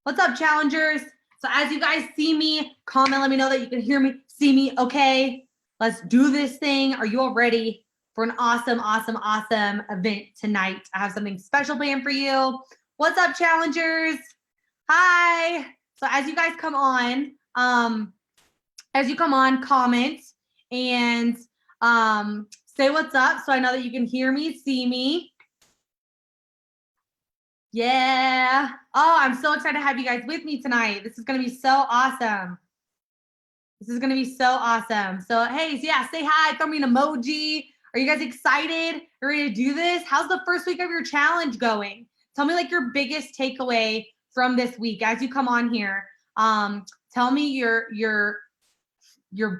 What's up, challengers? So as you guys see me, comment, let me know that you can hear me, see me, okay? Let's do this thing. Are you all ready for an awesome, awesome, awesome event tonight? I have something special planned for you. What's up, challengers? Hi. So as you guys come on, comment and say what's up so I know that you can hear me, see me. Yeah. Oh, I'm so excited to have you guys with me tonight. This is going to be so awesome. This is going to be so awesome. So, hey, yeah, say hi. Throw me an emoji. Are you guys excited? Are you ready to do this? How's the first week of your challenge going? Tell me like your biggest takeaway from this week as you come on here. Tell me your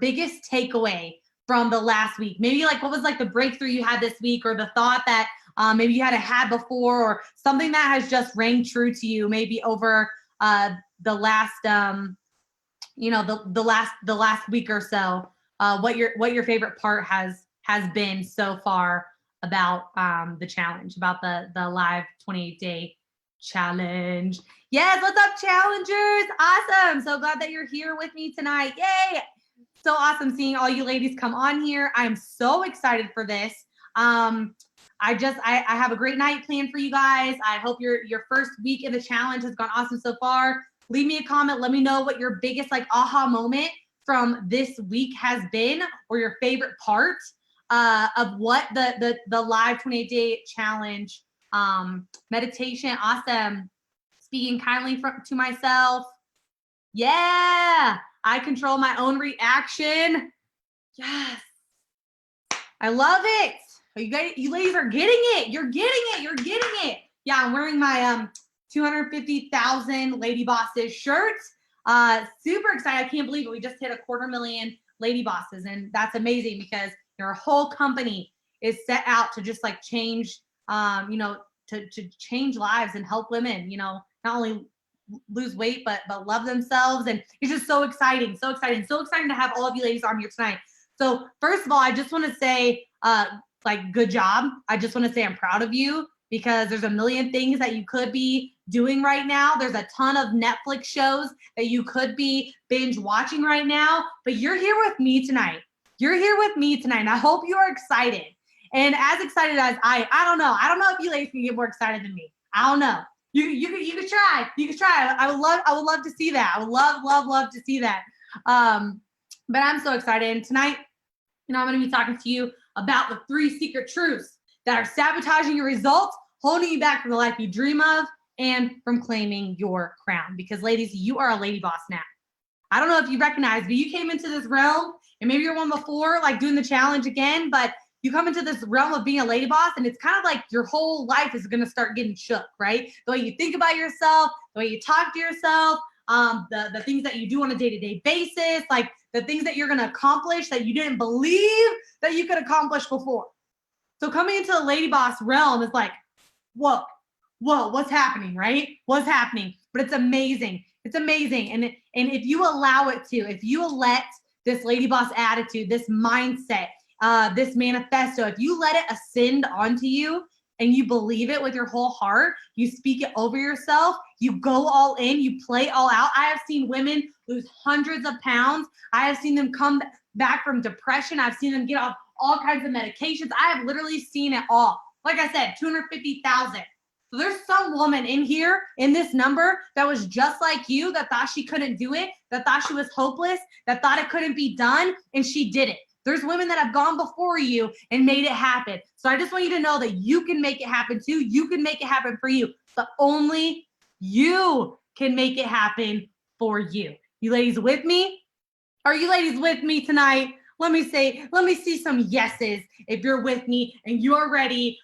biggest takeaway from the last week. Maybe like what was like the breakthrough you had this week, or the thought that maybe you hadn't had before, or something that has just rang true to you maybe over the last the last week or so. What your favorite part has been so far about the challenge, about the live 28-day challenge. Yes, what's up, challengers? Awesome. So glad that you're here with me tonight. Yay! So awesome seeing all you ladies come on here. I'm so excited for this. I have a great night planned for you guys. I hope your first week in the challenge has gone awesome so far. Leave me a comment. Let me know what your biggest like aha moment from this week has been, or your favorite part of what the live 28-day challenge meditation. Awesome. Speaking kindly to myself. Yeah. I control my own reaction. Yes. I love it. You ladies are getting it. You're getting it. You're getting it. Yeah, I'm wearing my 250,000 LadyBosses shirt. Super excited. I can't believe it. We just hit 250,000 LadyBosses, and that's amazing because your whole company is set out to just like change, to change lives and help women, not only lose weight, but love themselves. And it's just so exciting, so exciting to have all of you ladies on here tonight. So first of all, I just want to say, good job. I just want to say I'm proud of you, because there's a million things that you could be doing right now. There's a ton of Netflix shows that you could be binge watching right now, but you're here with me tonight. You're here with me tonight, and I hope you are excited. And as excited as I don't know if you ladies can get more excited than me. I don't know. You could try. You could try. I would love to see that. I would love to see that. But I'm so excited. And tonight, I'm going to be talking to you about the 3 secret truths that are sabotaging your results, holding you back from the life you dream of, and from claiming your crown. Because ladies, you are a lady boss now. I don't know if you recognize, but you came into this realm, and maybe you're one before, like doing the challenge again, but you come into this realm of being a lady boss, and it's kind of like your whole life is going to start getting shook, right? The way you think about yourself, the way you talk to yourself, the things that you do on a day-to-day basis, like the things that you're going to accomplish that you didn't believe that you could accomplish before. So coming into the lady boss realm is like, whoa, what's happening, right? What's happening? But it's amazing. It's amazing. And if you allow it to, if you let this lady boss attitude, this mindset, this manifesto, if you let it ascend onto you and you believe it with your whole heart, you speak it over yourself, you go all in, you play all out. I have seen women lose hundreds of pounds. I have seen them come back from depression. I've seen them get off all kinds of medications. I have literally seen it all. Like I said, 250,000. So there's some woman in here, in this number, that was just like you, that thought she couldn't do it, that thought she was hopeless, that thought it couldn't be done, and she did it. There's women that have gone before you and made it happen. So I just want you to know that you can make it happen too. You can make it happen for you, but only you can make it happen for you. You ladies with me? Are you ladies with me tonight? Let me see some yeses if you're with me and you are ready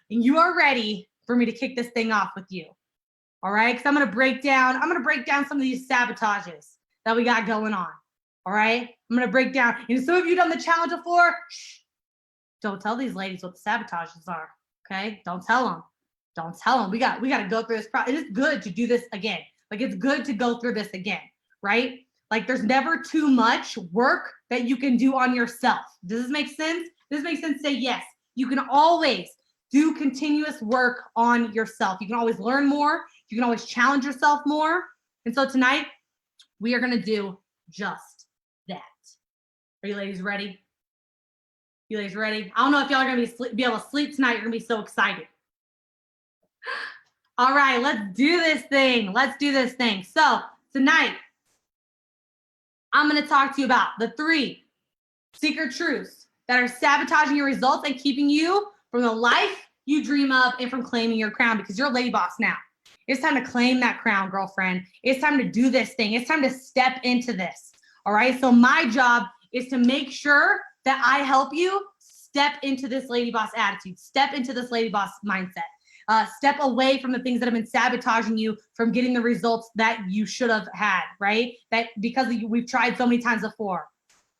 for me to kick this thing off with you. All right? Because I'm going to break down some of these sabotages that we got going on. All right? I'm going to break down. And some of you done the challenge before. Shh. Don't tell these ladies what the sabotages are. Okay? Don't tell them. Don't tell them. We got to go through this process. It's good to do this again. Like, it's good to go through this again, right? Like, there's never too much work that you can do on yourself. Does this make sense? Does this make sense? Say yes. You can always do continuous work on yourself. You can always learn more. You can always challenge yourself more. And so tonight, we are going to do just that. Are you ladies ready? You ladies ready? I don't know if y'all are going to be able to sleep tonight. You're going to be so excited. All right, let's do this thing. Let's do this thing. So tonight, I'm going to talk to you about the 3 secret truths that are sabotaging your results and keeping you from the life you dream of and from claiming your crown, because you're a lady boss now. It's time to claim that crown, girlfriend. It's time to do this thing. It's time to step into this. All right. So my job is to make sure that I help you step into this lady boss attitude, step into this lady boss mindset, step away from the things that have been sabotaging you from getting the results that you should have had, right? That because we've tried so many times before,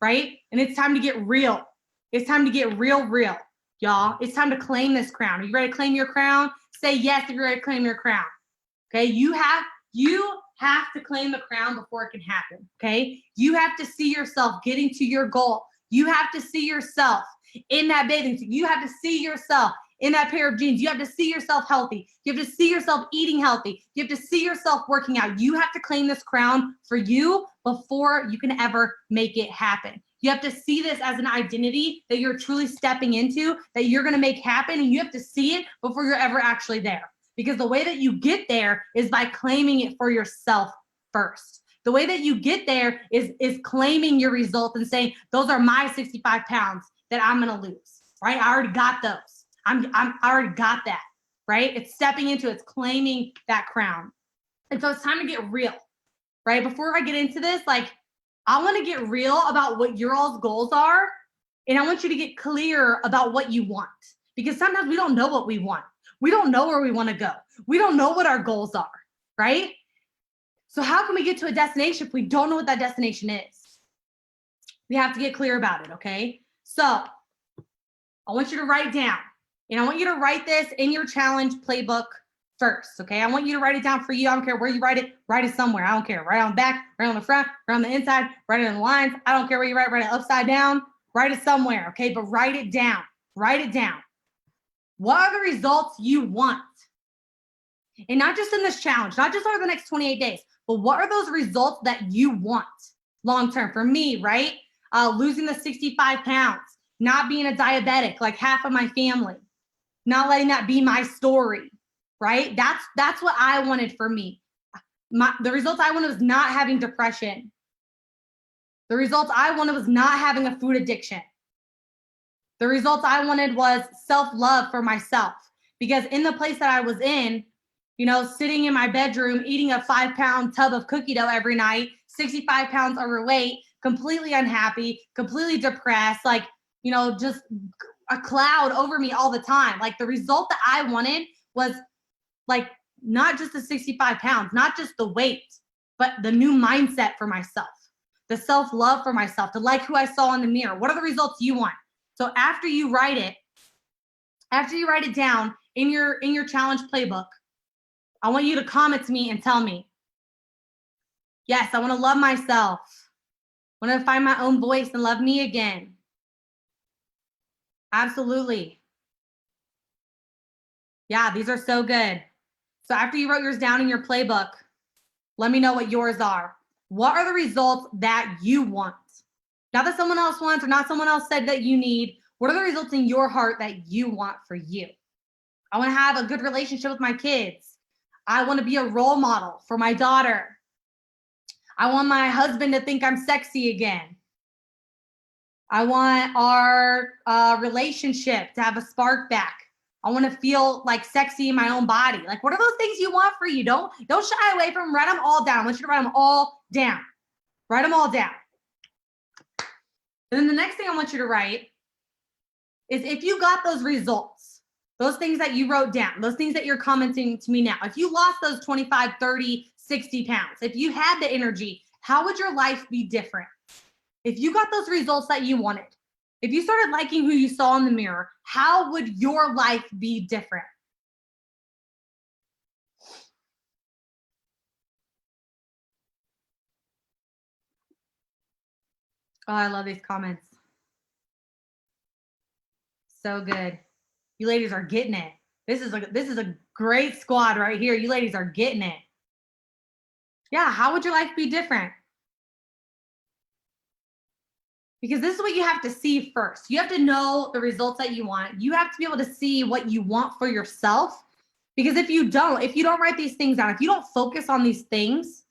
right? And it's time to get real. It's time to get real, y'all. It's time to claim this crown. Are you ready to claim your crown? Say yes if you're ready to claim your crown. Okay, you have to claim the crown before it can happen. Okay, you have to see yourself getting to your goal. You have to see yourself in that bathing suit. You have to see yourself in that pair of jeans. You have to see yourself healthy. You have to see yourself eating healthy. You have to see yourself working out. You have to claim this crown for you before you can ever make it happen. You have to see this as an identity that you're truly stepping into, that you're going to make happen, and you have to see it before you're ever actually there. Because the way that you get there is by claiming it for yourself first. The way that you get there is claiming your results and saying, those are my 65 pounds that I'm going to lose, right? I already got those. I already got that, right? It's stepping into, it's claiming that crown. And so it's time to get real, right? Before I get into this, like, I want to get real about what your all's goals are. And I want you to get clear about what you want, because sometimes we don't know what we want. We don't know where we want to go. We don't know what our goals are, right? So how can we get to a destination if we don't know what that destination is? We have to get clear about it, okay? So I want you to write down, and I want you to write this in your challenge playbook first, okay? I want you to write it down for you. I don't care where you write it somewhere. I don't care. Write it on the back, write it on the front, write it on the inside, write it on the lines. I don't care where you write it upside down, write it somewhere, okay? But write it down. Write it down. What are the results you want? And not just in this challenge, not just over the next 28 days, but what are those results that you want long-term? For me, right? Losing the 65 pounds, not being a diabetic like half of my family, not letting that be my story, right? That's what I wanted for me. The results I wanted was not having depression. The results I wanted was not having a food addiction. The results I wanted was self-love for myself, because in the place that I was in, you know, sitting in my bedroom, eating a 5-pound tub of cookie dough every night, 65 pounds overweight, completely unhappy, completely depressed, like, you know, just a cloud over me all the time. Like, the result that I wanted was like not just the 65 pounds, not just the weight, but the new mindset for myself, the self-love for myself, to like who I saw in the mirror. What are the results you want? So after you write it down in your challenge playbook, I want you to comment to me and tell me, yes, I want to love myself. I want to find my own voice and love me again. Absolutely. Yeah, these are so good. So after you wrote yours down in your playbook, let me know what yours are. What are the results that you want? Not that someone else wants or not someone else said that you need. What are the results in your heart that you want for you? I want to have a good relationship with my kids. I want to be a role model for my daughter. I want my husband to think I'm sexy again. I want our relationship to have a spark back. I want to feel like sexy in my own body. Like, what are those things you want for you? Don't shy away from them. Write them all down. I want you to write them all down. Write them all down. And then the next thing I want you to write is, if you got those results, those things that you wrote down, those things that you're commenting to me now, if you lost those 25, 30, 60 pounds, if you had the energy, how would your life be different? If you got those results that you wanted, if you started liking who you saw in the mirror, how would your life be different? Oh, I love these comments. So good. You ladies are getting it. This is a great squad right here. You ladies are getting it. Yeah, how would your life be different? Because this is what you have to see first. You have to know the results that you want. You have to be able to see what you want for yourself. Because if you don't write these things down, if you don't focus on these things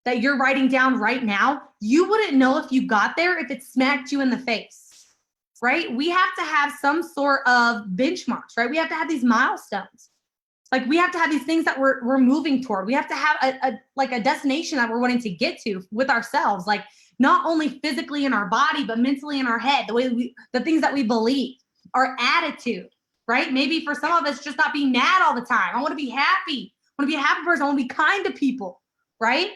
that you're writing down right now, you wouldn't know if you got there if it smacked you in the face, right? We have to have some sort of benchmarks, right? We have to have these milestones. Like we have to have these things that we're moving toward. We have to have a destination that we're wanting to get to with ourselves. Like not only physically in our body, but mentally in our head, the things that we believe, our attitude, right? Maybe for some of us, just not being mad all the time. I want to be happy. I want to be a happy person. I want to be kind to people, right?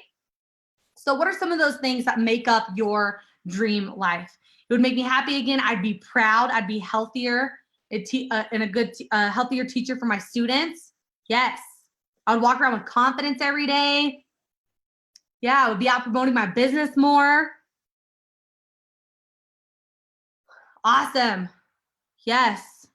So what are some of those things that make up your dream life? It would make me happy again. I'd be proud. I'd be healthier and a good, healthier teacher for my students. Yes. I would walk around with confidence every day. Yeah, I would be out promoting my business more. Awesome. Yes.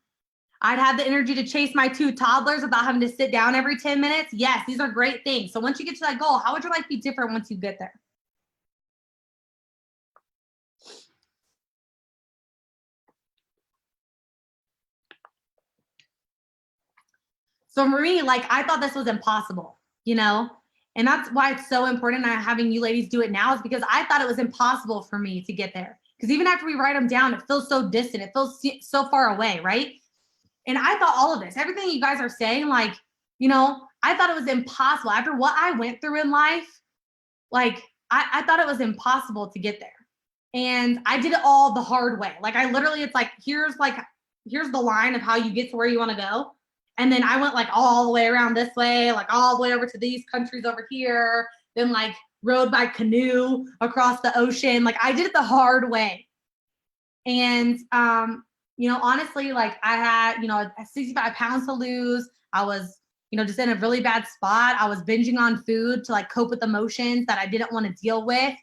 I'd have the energy to chase my 2 toddlers without having to sit down every 10 minutes. Yes, these are great things. So once you get to that goal, how would your life be different once you get there? So for me, like I thought this was impossible, you know? And that's why it's so important having you ladies do it now, is because I thought it was impossible for me to get there. Because even after we write them down, it feels so distant. It feels so far away, right? And I thought all of this, everything you guys are saying, like, you know, I thought it was impossible. After what I went through in life, like, I thought it was impossible to get there. And I did it all the hard way. Like, I literally, it's like, here's the line of how you get to where you want to go. And then I went like all the way around this way, like all the way over to these countries over here, then like rode by canoe across the ocean. Like I did it the hard way. And, you know, honestly, like I had, you know, 65 pounds to lose. I was, you know, just in a really bad spot. I was binging on food to like cope with emotions that I didn't want to deal with.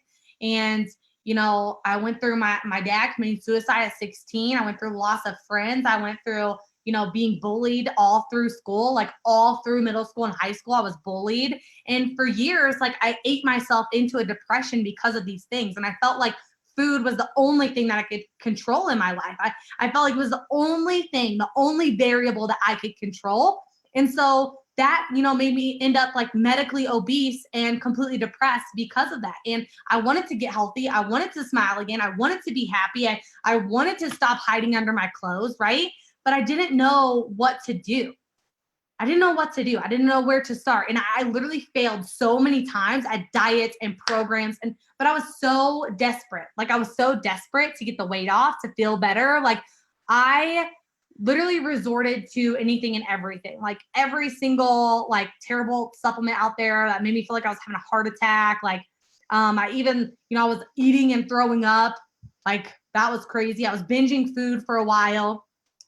And, you know, I went through my dad committing suicide at 16. I went through loss of friends. I went through, you know, being bullied all through school, like all through middle school and high school, I was bullied. And for years, like I ate myself into a depression because of these things. And I felt like food was the only thing that I could control in my life. I felt like it was the only thing, the only variable that I could control. And so that, you know, made me end up like medically obese and completely depressed because of that. And I wanted to get healthy. I wanted to smile again. I wanted to be happy. I wanted to stop hiding under my clothes, right? But I didn't know what to do. I didn't know what to do. I didn't know where to start. And I literally failed so many times at diets and programs. But I was so desperate. Like I was so desperate to get the weight off, to feel better. Like I literally resorted to anything and everything. Like every single like terrible supplement out there that made me feel like I was having a heart attack. Like I even, you know, I was eating and throwing up. Like that was crazy. I was binging food for a while.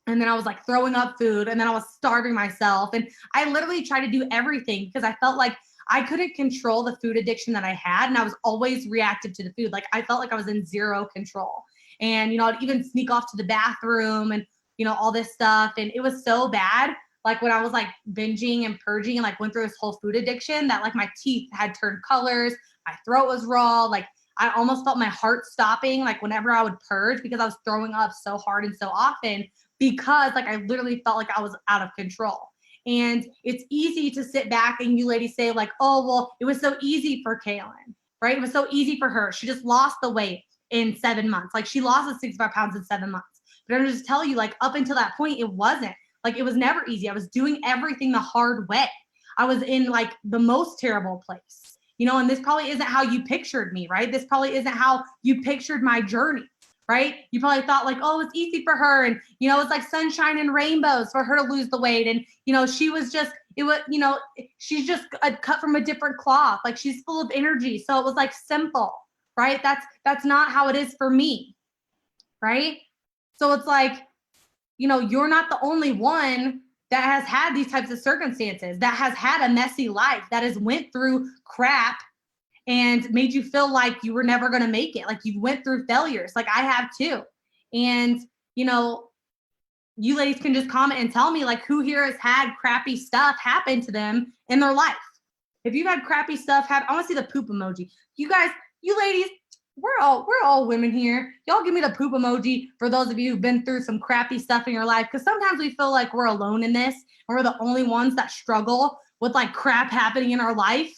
And then I was like throwing up food, and then I was starving myself. And I literally tried to do everything because I felt like I couldn't control the food addiction that I had. And I was always reactive to the food. Like I felt like I was in zero control. And, you know, I'd even sneak off to the bathroom and, you know, all this stuff. And it was so bad. Like when I was like binging and purging and like went through this whole food addiction, that like my teeth had turned colors, my throat was raw. Like I almost felt my heart stopping, like whenever I would purge, because I was throwing up so hard and so often, because like I literally felt like I was out of control. And it's easy to sit back and you ladies say like, oh, well, it was so easy for Kaelin, right? It was so easy for her. She just lost the weight in 7 months. Like she lost the 65 pounds in 7 months. But I'm just tell you, like up until that point, it wasn't. Like it was never easy. I was doing everything the hard way. I was in like the most terrible place, you know, and this probably isn't how you pictured me, right? This probably isn't how you pictured my journey. Right? You probably thought like, oh, it's easy for her. And, you know, it's like sunshine and rainbows for her to lose the weight. And, you know, she was just, it was, you know, she's just cut from a different cloth. Like she's full of energy. So it was like simple, right? That's not how it is for me. Right? So it's like, you know, you're not the only one that has had these types of circumstances, that has had a messy life, that has went through crap and made you feel like you were never going to make it. Like you went through failures, like I have too. And, you know, you ladies can just comment and tell me like who here has had crappy stuff happen to them in their life. If you've had crappy stuff happen, I want to see the poop emoji. You guys, you ladies, we're all women here. Y'all give me the poop emoji for those of you who've been through some crappy stuff in your life. Because sometimes we feel like we're alone in this and we're the only ones that struggle with like crap happening in our life.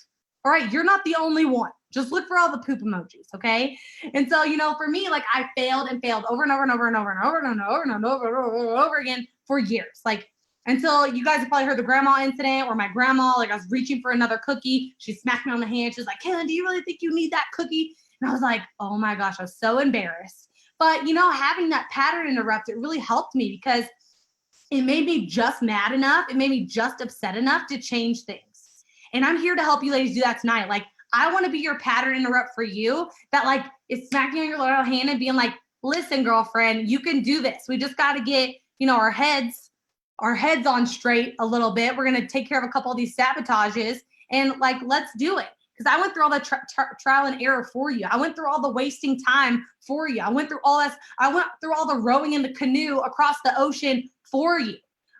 All right, you're not the only one. Just look for all the poop emojis, okay? And so, you know, for me, like I failed and failed over and over and over and over and over and over and over and over again for years. Like until you guys have probably heard the grandma incident or my grandma, like I was reaching for another cookie. She smacked me on the hand. She was like, Kaelin, do you really think you need that cookie? And I was like, oh my gosh, I was so embarrassed. But, you know, having that pattern interrupt, it really helped me because it made me just mad enough. It made me just upset enough to change things. And I'm here to help you ladies do that tonight. Like, I want to be your pattern interrupt for you that like is smacking on your little hand and being like, listen, girlfriend, you can do this. We just got to get, you know, our heads on straight a little bit. We're going to take care of a couple of these sabotages and like, let's do it. Because I went through all the trial and error for you. I went through all the wasting time for you. I went through all this. I went through all the rowing in the canoe across the ocean for you.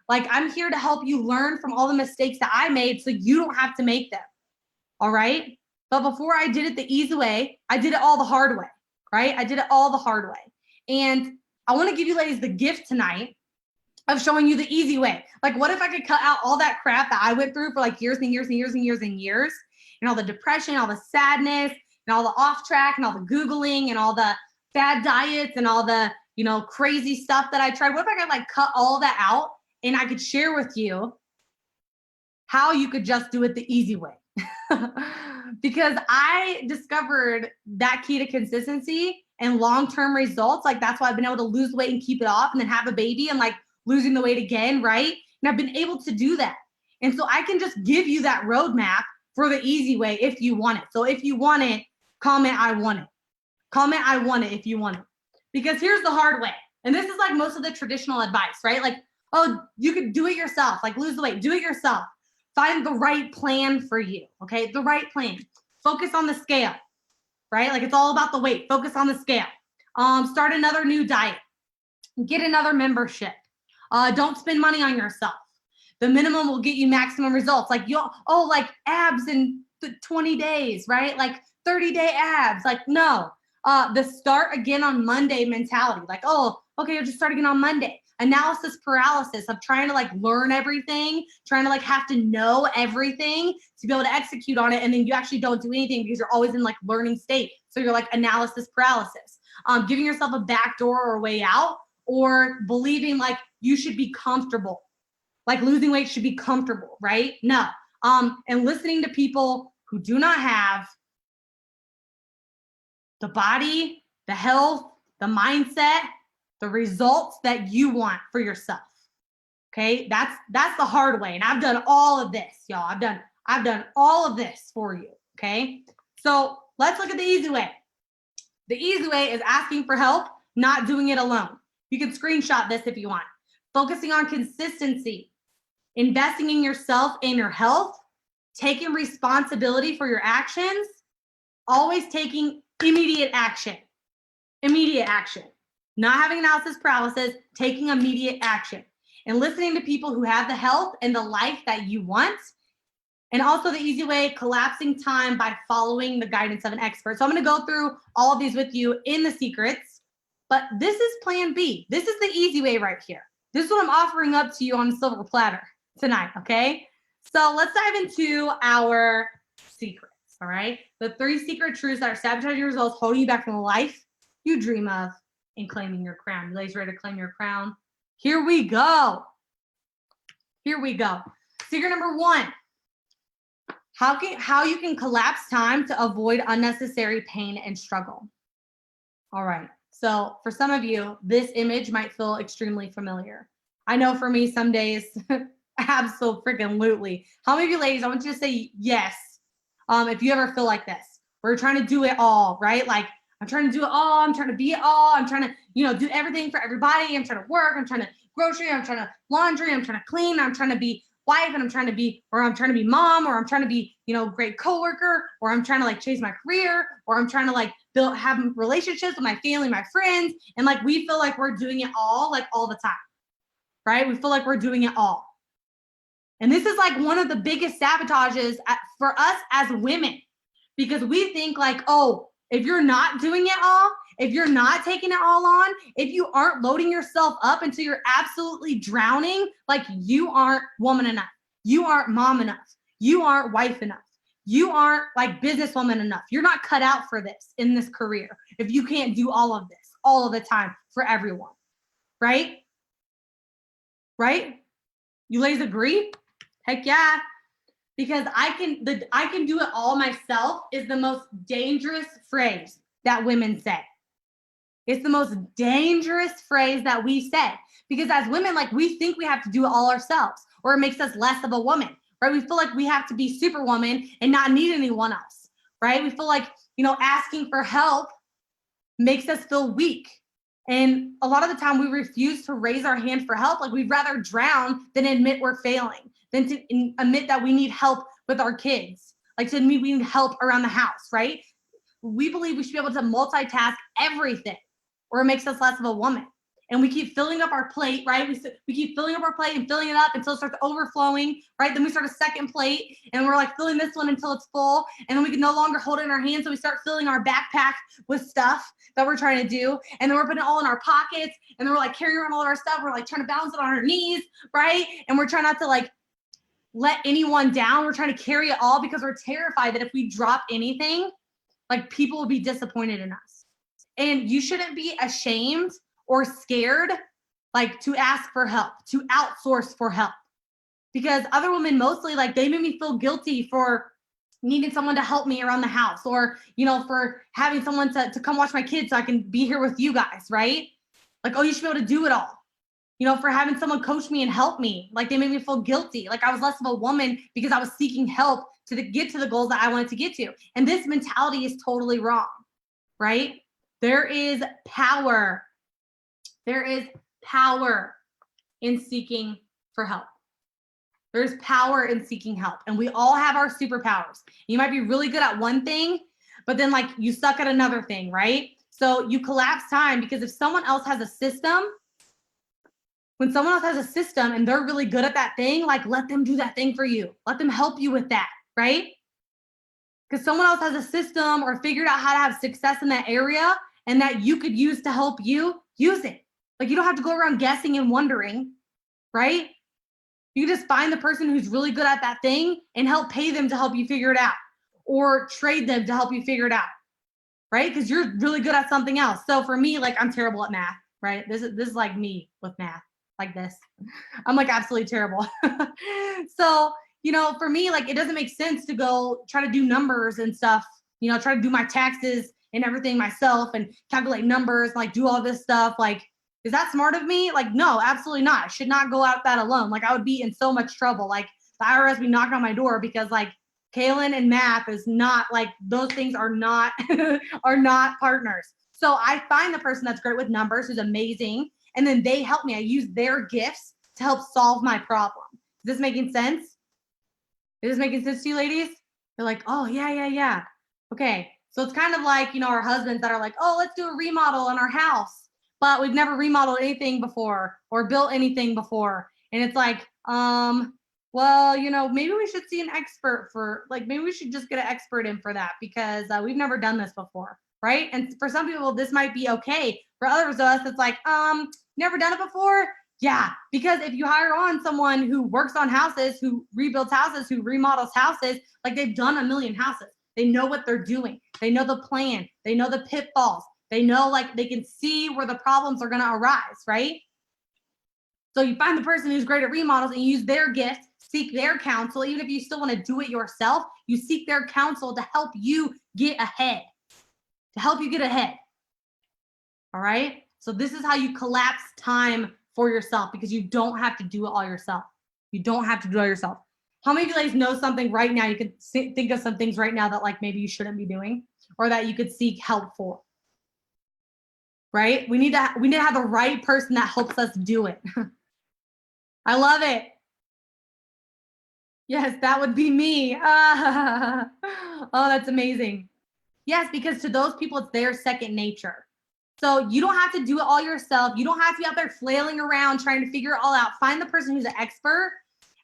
Like, I'm here to help you learn from all the mistakes that I made so you don't have to make them. All right. But before I did it the easy way, I did it all the hard way. Right. I did it all the hard way. And I want to give you ladies the gift tonight of showing you the easy way. Like, what if I could cut out all that crap that I went through for like years and years and years and years and years, and all the depression, all the sadness, and all the off track, and all the Googling, and all the bad diets, and all the, you know, crazy stuff that I tried. What if I could like cut all that out and I could share with you how you could just do it the easy way? Because I discovered that key to consistency and long-term results. Like, that's why I've been able to lose weight and keep it off and then have a baby and like losing the weight again, right? And I've been able to do that. And so I can just give you that roadmap for the easy way if you want it. So if you want it, comment, I want it. Comment, I want it if you want it. Because here's the hard way. And this is like most of the traditional advice, right? Like, oh, you could do it yourself, like lose the weight, do it yourself. Find the right plan for you, okay? The right plan. Focus on the scale, right? Like, it's all about the weight. Focus on the scale. Start another new diet. Get another membership. Don't spend money on yourself. The minimum will get you maximum results. Like, like abs in 20 days, right? Like 30-day abs. Like, no. The start again on Monday mentality. Like, oh, okay, I'll just start again on Monday. Analysis paralysis of trying to like learn everything, trying to like have to know everything to be able to execute on it. And then you actually don't do anything because you're always in like learning state. So you're like analysis paralysis, giving yourself a back door or a way out, or believing like you should be comfortable. Like losing weight should be comfortable, right? No. And listening to people who do not have the body, the health, the mindset, the results that you want for yourself. Okay? That's the hard way. And I've done all of this, y'all. I've done all of this for you. Okay? So let's look at the easy way. The easy way is asking for help, not doing it alone. You can screenshot this if you want. Focusing on consistency, investing in yourself and your health, taking responsibility for your actions, always taking immediate action. Immediate action. Not having analysis paralysis, taking immediate action. And listening to people who have the health and the life that you want. And also the easy way, collapsing time by following the guidance of an expert. So I'm going to go through all of these with you in the secrets. But this is plan B. This is the easy way right here. This is what I'm offering up to you on a silver platter tonight, okay? So let's dive into our secrets, all right? The 3 secret truths that are sabotaging your results, holding you back from the life you dream of, and claiming your crown. You ladies ready to claim your crown? Here we go. Here we go. Secret number 1, how you can collapse time to avoid unnecessary pain and struggle. All right. So for some of you, this image might feel extremely familiar. I know for me, some days, absolutely. How many of you ladies, I want you to say yes if you ever feel like this. We're trying to do it all, right? Like, I'm trying to do it all. I'm trying to be it all. I'm trying to, do everything for everybody. I'm trying to work. I'm trying to grocery. I'm trying to laundry. I'm trying to clean. I'm trying to be wife, and I'm trying to be mom, or I'm trying to be, great coworker, or I'm trying to like chase my career, or I'm trying to like have relationships with my family, my friends. And like, we feel like we're doing it all, like all the time, right? We feel like we're doing it all. And this is like one of the biggest sabotages for us as women, because we think like, oh, if you're not doing it all, if you're not taking it all on, if you aren't loading yourself up until you're absolutely drowning, like you aren't woman enough. You aren't mom enough. You aren't wife enough. You aren't like businesswoman enough. You're not cut out for this in this career if you can't do all of this all of the time for everyone, right? Right? You ladies agree? Heck yeah. Because I can do it all myself is the most dangerous phrase that women say. It's the most dangerous phrase that we say, because as women, like we think we have to do it all ourselves, or it makes us less of a woman, right? We feel like we have to be superwoman and not need anyone else, right? We feel like, asking for help makes us feel weak. And a lot of the time we refuse to raise our hand for help. Like we'd rather drown than admit we're failing, than to admit that we need help with our kids, like to admit we need help around the house, right? We believe we should be able to multitask everything, or it makes us less of a woman. And we keep filling up our plate, right? We keep filling up our plate and filling it up until it starts overflowing, right? Then we start a second plate and we're like filling this one until it's full. And then we can no longer hold it in our hands. So we start filling our backpack with stuff that we're trying to do. And then we're putting it all in our pockets. And then we're like carrying around all of our stuff. We're like trying to balance it on our knees, right? And we're trying not to like let anyone down. We're trying to carry it all because we're terrified that if we drop anything, like people will be disappointed in us. And you shouldn't be ashamed or scared, like to ask for help, to outsource for help. Because other women mostly, like they make me feel guilty for needing someone to help me around the house, or, for having someone to come watch my kids so I can be here with you guys, right? Like, oh, you should be able to do it all. For having someone coach me and help me. Like they made me feel guilty. Like I was less of a woman because I was seeking help to get to the goals that I wanted to get to. And this mentality is totally wrong, right? There is power. There is power in seeking for help. There's power in seeking help. And we all have our superpowers. You might be really good at one thing, but then like you suck at another thing, right? So you collapse time, because if someone else has a system, when someone else has a system and they're really good at that thing, like let them do that thing for you. Let them help you with that, right? Because someone else has a system or figured out how to have success in that area and that you could use to help you, use it. Like you don't have to go around guessing and wondering, right? You just find the person who's really good at that thing and help pay them to help you figure it out, or trade them to help you figure it out, right? Because you're really good at something else. So for me, like I'm terrible at math, right? This is like me with math, like this. I'm like absolutely terrible. So, for me, like it doesn't make sense to go try to do numbers and stuff, try to do my taxes and everything myself and calculate numbers, like do all this stuff. Like, is that smart of me? Like, no, absolutely not. I should not go out that alone. Like I would be in so much trouble. Like the IRS be knocking on my door because like Kaelin and math is not, like those things are not, are not partners. So I find the person that's great with numbers, who's amazing. And then they help me. I use their gifts to help solve my problem. Is this making sense? Is this making sense to you ladies? They're like, oh yeah. Okay. So it's kind of like, our husbands that are like, oh, let's do a remodel in our house, but we've never remodeled anything before or built anything before. And it's like, well, maybe we should see an expert for, like, maybe we should just get an expert in for that, because we've never done this before, right? And for some people, this might be okay. For others of us, it's like, never done it before? Yeah, because if you hire on someone who works on houses, who rebuilds houses, who remodels houses, like they've done a million houses. They know what they're doing. They know the plan. They know the pitfalls. They know, like, they can see where the problems are going to arise, right? So you find the person who's great at remodels and you use their gift, seek their counsel. Even if you still want to do it yourself, you seek their counsel to help you get ahead, All right. So this is how you collapse time for yourself, because you don't have to do it all yourself. How many of you ladies know something right now? You could think of some things right now that like maybe you shouldn't be doing, or that you could seek help for, right? We need to have the right person that helps us do it. I love it. Yes, that would be me. Oh, that's amazing. Yes, because to those people, it's their second nature. So you don't have to do it all yourself. You don't have to be out there flailing around trying to figure it all out. Find the person who's an expert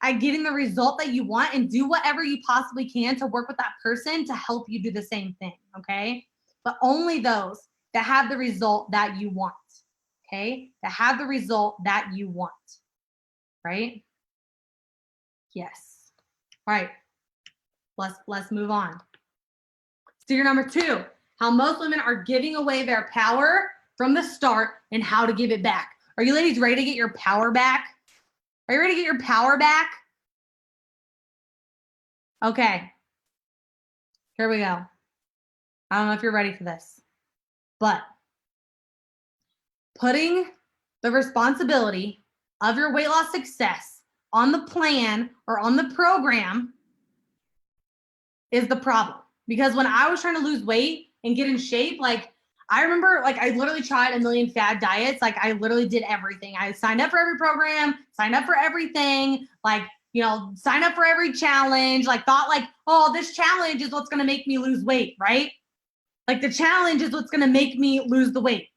at getting the result that you want and do whatever you possibly can to work with that person to help you do the same thing, okay? But only those that have the result that you want, okay? That have the result that you want, right? Yes. All right, let's move on. Steer number 2, how most women are giving away their power from the start and how to give it back. Are you ladies ready to get your power back? Are you ready to get your power back? Okay. Here we go. I don't know if you're ready for this, but putting the responsibility of your weight loss success on the plan or on the program is the problem. Because when I was trying to lose weight and get in shape, like I remember, like I literally tried a million fad diets. Like I literally did everything. I signed up for every program, signed up for everything, like, you know, signed up for every challenge, like thought like, oh, this challenge is what's going to make me lose weight, right? Like the challenge is what's going to make me lose the weight.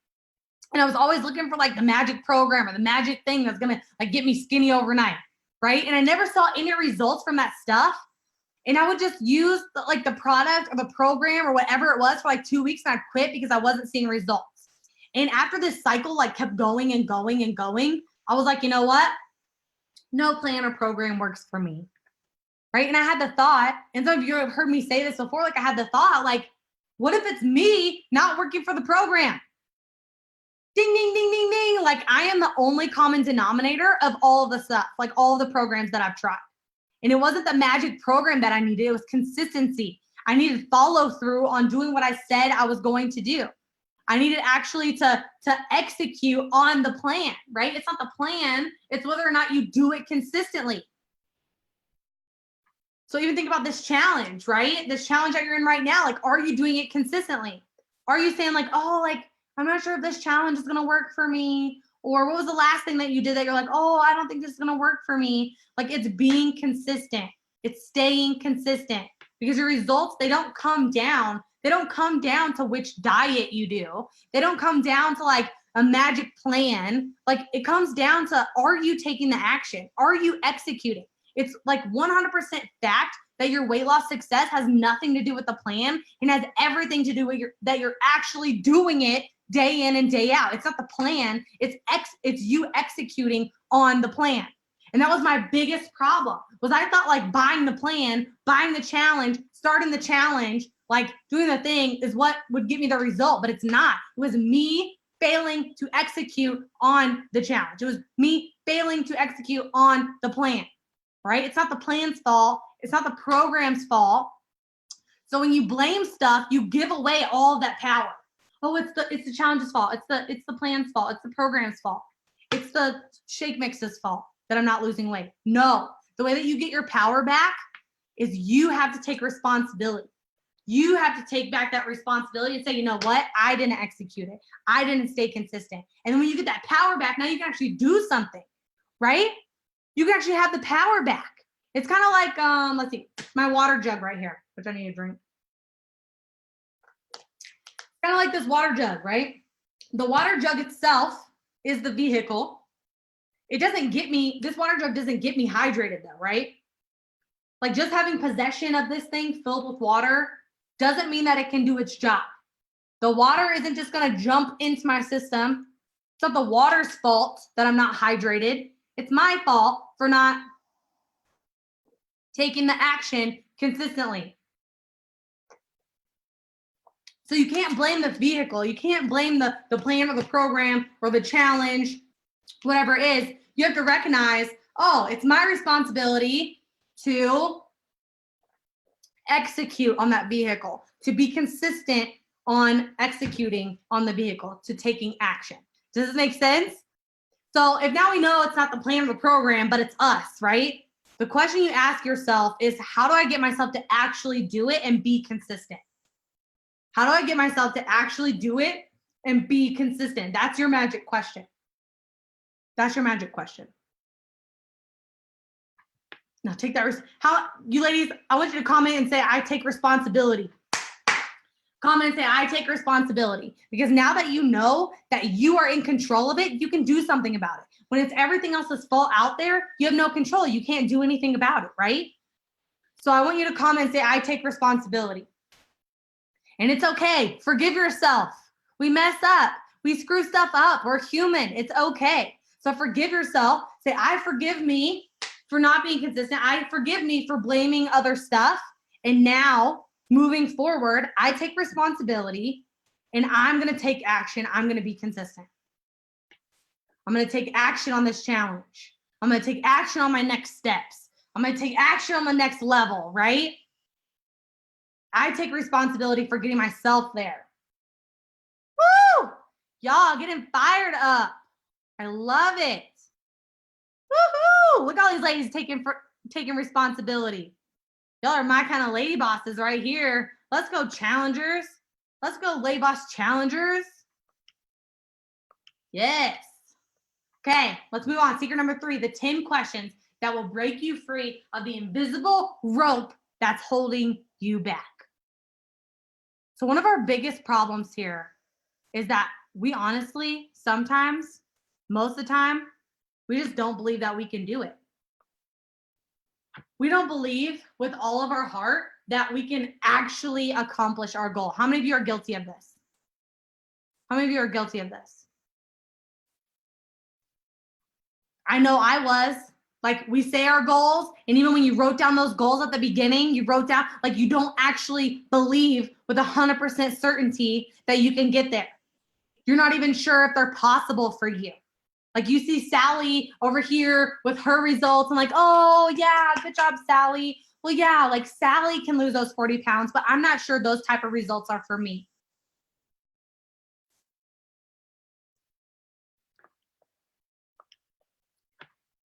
And I was always looking for like the magic program or the magic thing that's going to like get me skinny overnight, right? And I never saw any results from that stuff. And I would just use the product or the program or whatever it was for like 2 weeks and I'd quit because I wasn't seeing results. And after this cycle like kept going and going and going, I was like, you know what? No plan or program works for me, right? And I had the thought, and some of you have heard me say this before, like I had the thought, like, what if it's me not working for the program? Ding, ding, ding, ding, ding. Like I am the only common denominator of all of the stuff, like all of the programs that I've tried. And it wasn't the magic program that I needed. It was consistency. I needed follow through on doing what I said I was going to do. I needed actually to execute on the plan, right? It's not the plan. It's whether or not you do it consistently. So even think about this challenge, right? This challenge that you're in right now, like, are you doing it consistently? Are you saying like, oh, like, I'm not sure if this challenge is going to work for me? Or what was the last thing that you did that you're like, oh, I don't think this is going to work for me? Like it's being consistent. It's staying consistent because your results, they don't come down. They don't come down to which diet you do. They don't come down to like a magic plan. Like it comes down to, are you taking the action? Are you executing? It's like 100% fact that your weight loss success has nothing to do with the plan and has everything to do with that you're actually doing it day in and day out. It's not the plan. It's you executing on the plan. And that was my biggest problem was I thought like buying the plan, buying the challenge, starting the challenge, like doing the thing is what would give me the result, but it's not. It was me failing to execute on the challenge. It was me failing to execute on the plan, right? It's not the plan's fault. It's not the program's fault. So when you blame stuff, you give away all of that power. Oh, it's the challenge's fault. It's the plan's fault. It's the program's fault. It's the shake mix's fault that I'm not losing weight. No, the way that you get your power back is you have to take responsibility. You have to take back that responsibility and say, you know what? I didn't execute it. I didn't stay consistent. And then when you get that power back, now you can actually do something, right? You can actually have the power back. It's kind of like, let's see, my water jug right here, which I need to drink. Kind of like this water jug, right? The water jug itself is the vehicle. It doesn't get me, this water jug doesn't get me hydrated though, right? Like just having possession of this thing filled with water doesn't mean that it can do its job. The water isn't just gonna jump into my system. It's not the water's fault that I'm not hydrated. It's my fault for not taking the action consistently. So you can't blame the vehicle. You can't blame the plan or the program or the challenge, whatever it is. You have to recognize, oh, it's my responsibility to execute on that vehicle, to be consistent on executing on the vehicle, to taking action. Does this make sense? So if now we know it's not the plan or the program, but it's us, right? The question you ask yourself is, how do I get myself to actually do it and be consistent? How do I get myself to actually do it and be consistent? That's your magic question. That's your magic question. Now take that. How, you ladies, I want you to comment and say, I take responsibility. Comment and say, I take responsibility. Because now that you know that you are in control of it, you can do something about it. When it's everything else's fault out there, you have no control. You can't do anything about it, right? So I want you to comment and say, I take responsibility. And it's okay. Forgive yourself. We mess up. We screw stuff up. We're human. It's okay. So forgive yourself. Say, I forgive me for not being consistent. I forgive me for blaming other stuff. And now, moving forward, I take responsibility and I'm going to take action. I'm going to be consistent. I'm going to take action on this challenge. I'm going to take action on my next steps. I'm going to take action on the next level, right? I take responsibility for getting myself there. Woo! Y'all getting fired up. I love it. Woohoo! Look at all these ladies taking responsibility. Y'all are my kind of lady bosses right here. Let's go, challengers. Let's go, lady boss challengers. Yes. Okay, let's move on. Secret number 3, the 10 questions that will break you free of the invisible rope that's holding you back. So one of our biggest problems here is that we honestly, sometimes, most of the time, we just don't believe that we can do it. We don't believe with all of our heart that we can actually accomplish our goal. How many of you are guilty of this? How many of you are guilty of this? I know I was. Like, we say our goals, and even when you wrote down those goals at the beginning, you wrote down, like, you don't actually believe with 100% certainty that you can get there. You're not even sure if they're possible for you. Like, you see Sally over here with her results and like, oh yeah, good job, Sally. Well, yeah, like Sally can lose those 40 pounds, but I'm not sure those type of results are for me.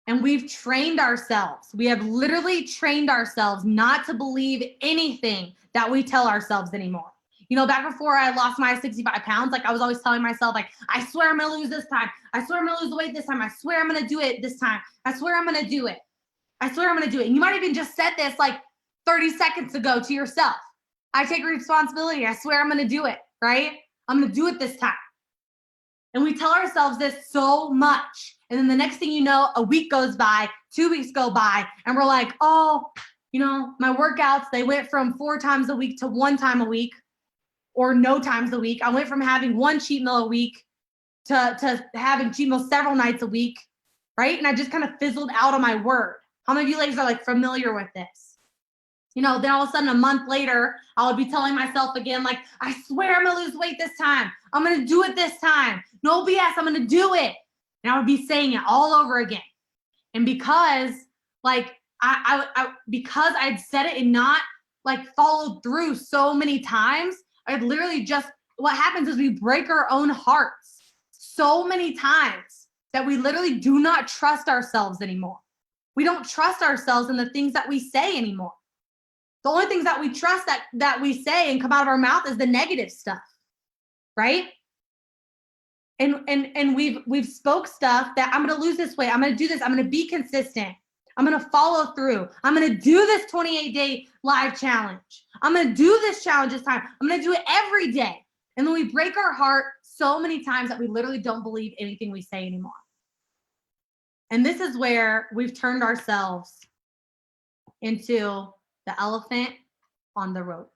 And we've trained ourselves. We have literally trained ourselves not to believe anything that we tell ourselves anymore. You know, back before I lost my 65 pounds, like I was always telling myself, like, I swear I'm gonna lose this time. I swear I'm gonna lose the weight this time. I swear I'm gonna do it this time. I swear I'm gonna do it. I swear I'm gonna do it. And you might have even just said this like 30 seconds ago to yourself. I take responsibility. I swear I'm gonna do it, right? I'm gonna do it this time. And we tell ourselves this so much. And then the next thing you know, a week goes by, 2 weeks go by, and we're like, oh, you know, my workouts, they went from 4 times a week to 1 time a week, or no times a week. I went from having 1 cheat meal a week to having cheat meals several nights a week, right? And I just kind of fizzled out on my word. How many of you ladies are like familiar with this? You know, then all of a sudden a month later, I would be telling myself again, like, I swear I'm gonna lose weight this time. I'm gonna do it this time. No BS, I'm gonna do it. And I would be saying it all over again. And because like because I'd said it and not like followed through so many times, I'd literally just, what happens is we break our own hearts so many times that we literally do not trust ourselves anymore. We don't trust ourselves in the things that we say anymore. The only things that we trust that we say and come out of our mouth is the negative stuff, right? And we've spoke stuff that I'm gonna lose this weight, I'm gonna do this, I'm gonna be consistent, I'm gonna follow through, I'm gonna do this 28-day live challenge, I'm gonna do this challenge this time, I'm gonna do it every day. And then we break our heart so many times that we literally don't believe anything we say anymore. And this is where we've turned ourselves into the elephant on the rope.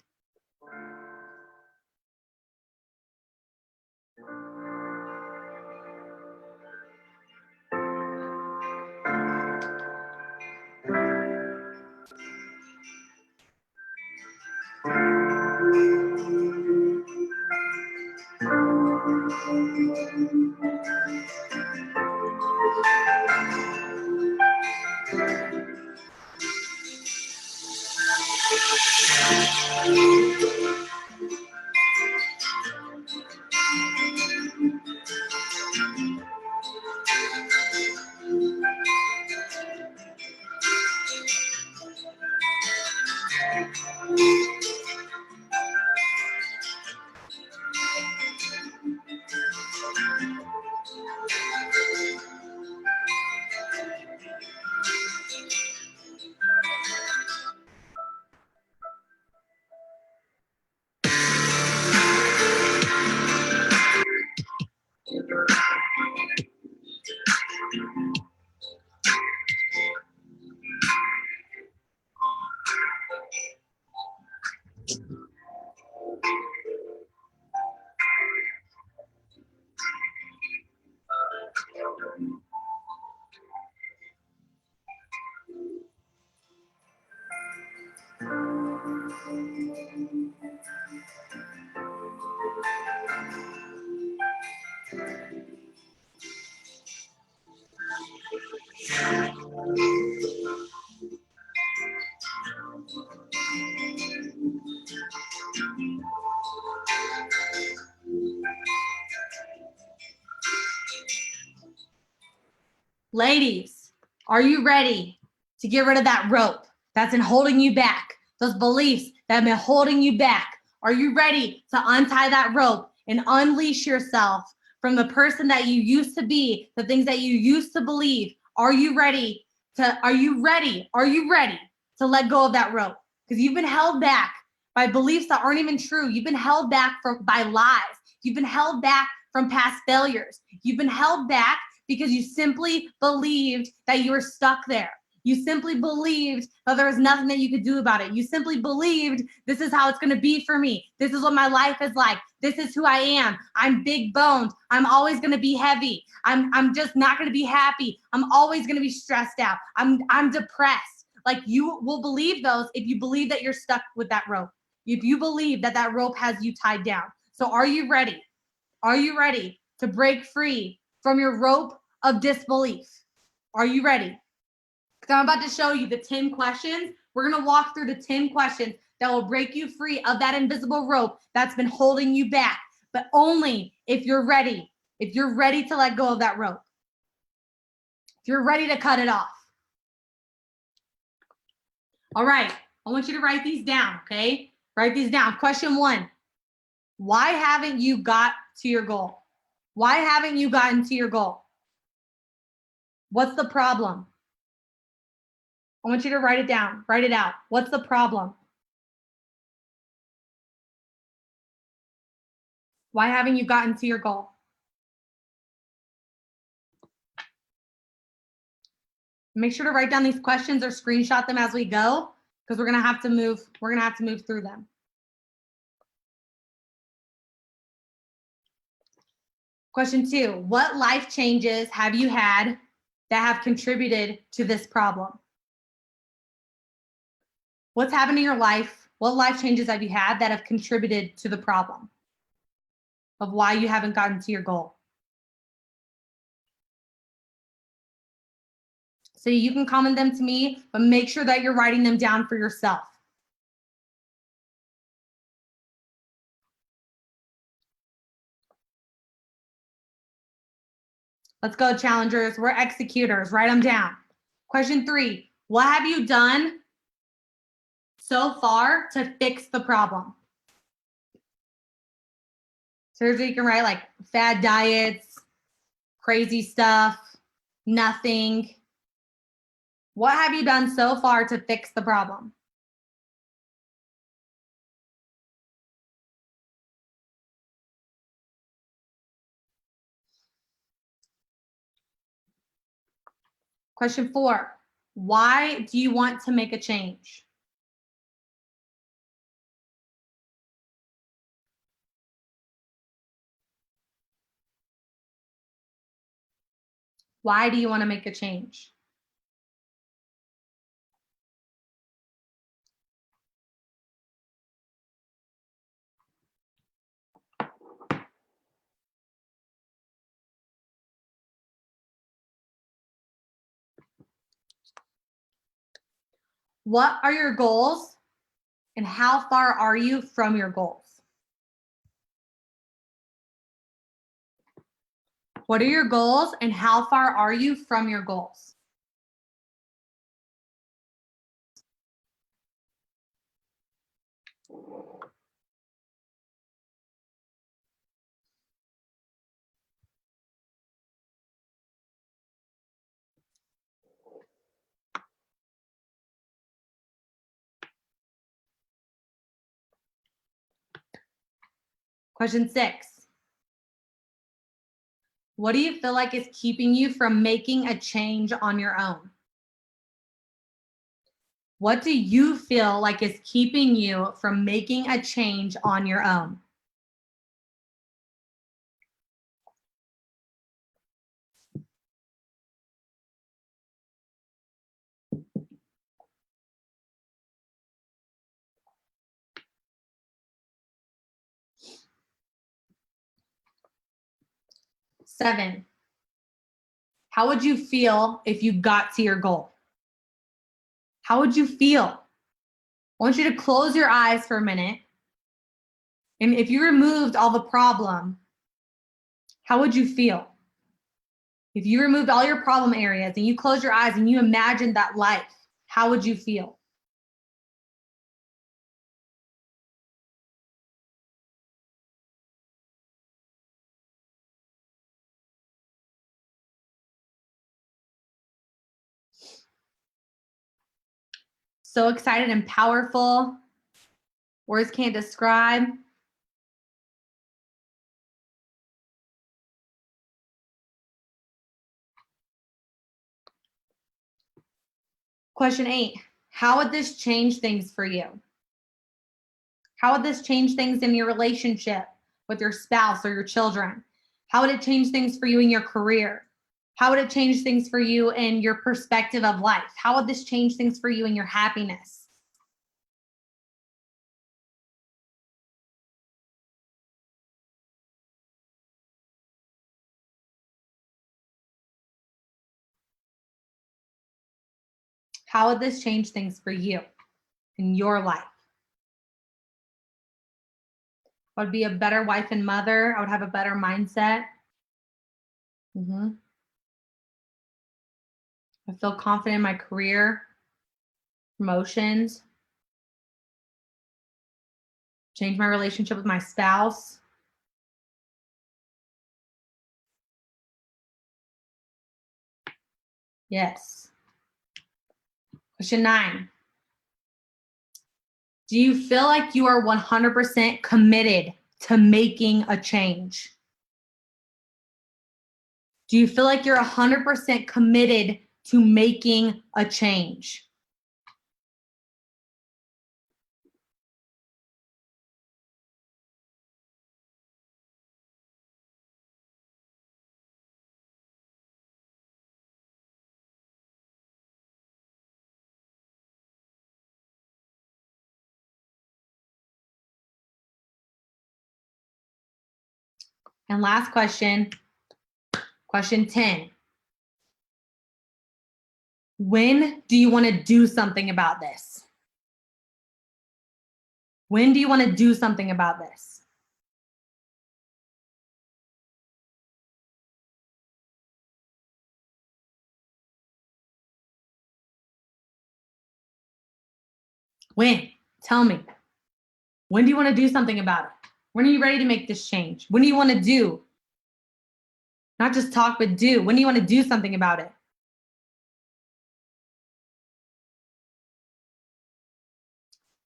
Ladies, are you ready to get rid of that rope that's been holding you back? Those beliefs that have been holding you back. Are you ready to untie that rope and unleash yourself from the person that you used to be, the things that you used to believe? Are you ready to let go of that rope? Because you've been held back by beliefs that aren't even true. You've been held back by lies. You've been held back from past failures. You've been held back because you simply believed that you were stuck there. You simply believed that there was nothing that you could do about it. You simply believed this is how it's going to be for me. This is what my life is like. This is who I am. I'm big boned. I'm always going to be heavy. I'm just not going to be happy. I'm always going to be stressed out. I'm depressed. Like, you will believe those if you believe that you're stuck with that rope. If you believe that that rope has you tied down. So are you ready? Are you ready to break free from your rope of disbelief? Are you ready? Because I'm about to show you the 10 questions. We're going to walk through the 10 questions that will break you free of that invisible rope that's been holding you back, but only if you're ready. If you're ready to let go of that rope. If you're ready to cut it off. All right. I want you to write these down, okay? Write these down. Question 1. Why haven't you got to your goal? Why haven't you gotten to your goal? What's the problem? I want you to write it down. Write it out. What's the problem? Why haven't you gotten to your goal? Make sure to write down these questions or screenshot them as we go, because we're gonna have to move through them. Question 2, what life changes have you had that have contributed to this problem? What's happened in your life? What life changes have you had that have contributed to the problem of why you haven't gotten to your goal? So you can comment them to me, but make sure that you're writing them down for yourself. Let's go, challengers. We're executors. Write them down. Question 3, what have you done so far to fix the problem? So here's where you can write like fad diets, crazy stuff, nothing. What have you done so far to fix the problem? Question 4, why do you want to make a change? Why do you want to make a change? What are your goals and how far are you from your goals? What are your goals and how far are you from your goals? Question 6, what do you feel like is keeping you from making a change on your own? What do you feel like is keeping you from making a change on your own? Seven, how would you feel if you got to your goal? How would you feel? I want you to close your eyes for a minute. And if you removed all the problem, how would you feel? If you removed all your problem areas and you closed your eyes and you imagined that life, how would you feel? So excited and powerful. Words can't describe. Question 8, how would this change things for you? How would this change things in your relationship with your spouse or your children? How would it change things for you in your career? How would it change things for you in your perspective of life? How would this change things for you in your happiness? How would this change things for you in your life? I would be a better wife and mother. I would have a better mindset. I feel confident in my career, promotions, change my relationship with my spouse. Yes. Question 9. Do you feel like you are 100% committed to making a change? Do you feel like you're 100% committed to making a change? And last question, question 10. When do you want to do something about this? When do you want to do something about this? When? Tell me. When do you want to do something about it? When are you ready to make this change? When do you want to do? Not just talk, but do. When do you want to do something about it?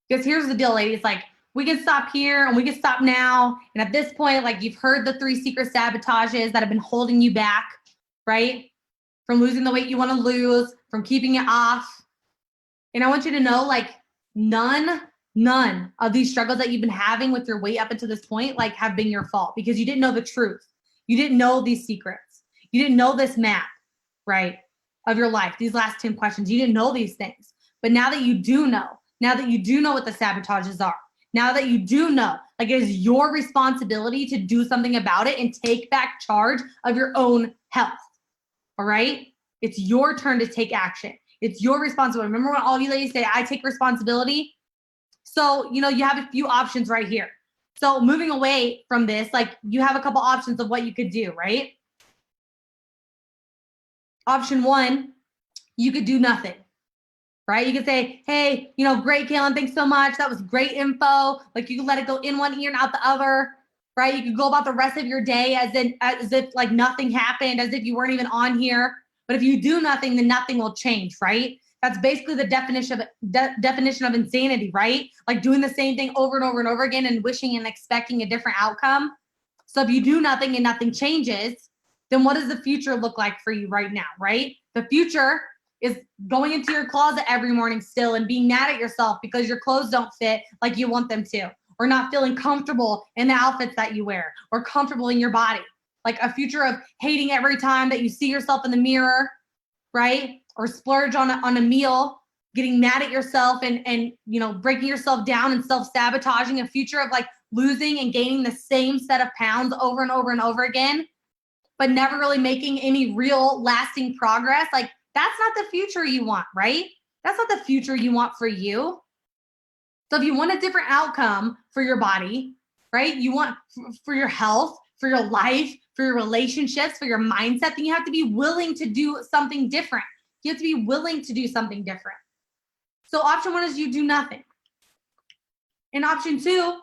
Because here's the deal, ladies. Like, we can stop here and we can stop now. And at this point, like, you've heard the 3 secret sabotages that have been holding you back, right? From losing the weight you want to lose, from keeping it off. And I want you to know, like, none of these struggles that you've been having with your weight up until this point, like, have been your fault, because you didn't know the truth. You didn't know these secrets. You didn't know this map, right, of your life, these last 10 questions. You didn't know these things. But now that you do know, now that you do know what the sabotages are, now that you do know, like, it is your responsibility to do something about it and take back charge of your own health. All right? It's your turn to take action. It's your responsibility. Remember when all of you ladies say, I take responsibility? So, you have a few options right here. So moving away from this, like, you have a couple options of what you could do, right? Option 1, you could do nothing, right? You could say, hey, great, Kaelin, thanks so much. That was great info. Like, you can let it go in one ear and out the other, right? You could go about the rest of your day as if like nothing happened, as if you weren't even on here. But if you do nothing, then nothing will change, right? That's basically the definition of insanity, right? Like, doing the same thing over and over and over again and wishing and expecting a different outcome. So if you do nothing and nothing changes, then what does the future look like for you right now, right? The future is going into your closet every morning still and being mad at yourself because your clothes don't fit like you want them to, or not feeling comfortable in the outfits that you wear, or comfortable in your body. Like, a future of hating every time that you see yourself in the mirror, right? Or splurge on a meal, getting mad at yourself and breaking yourself down and self-sabotaging. A future of, like, losing and gaining the same set of pounds over and over and over again, but never really making any real lasting progress. Like, that's not the future you want, right? That's not the future you want for you. So if you want a different outcome for your body, right? You want for your health, for your life, for your relationships, for your mindset, then you have to be willing to do something different. You have to be willing to do something different. So option one is you do nothing. And option two,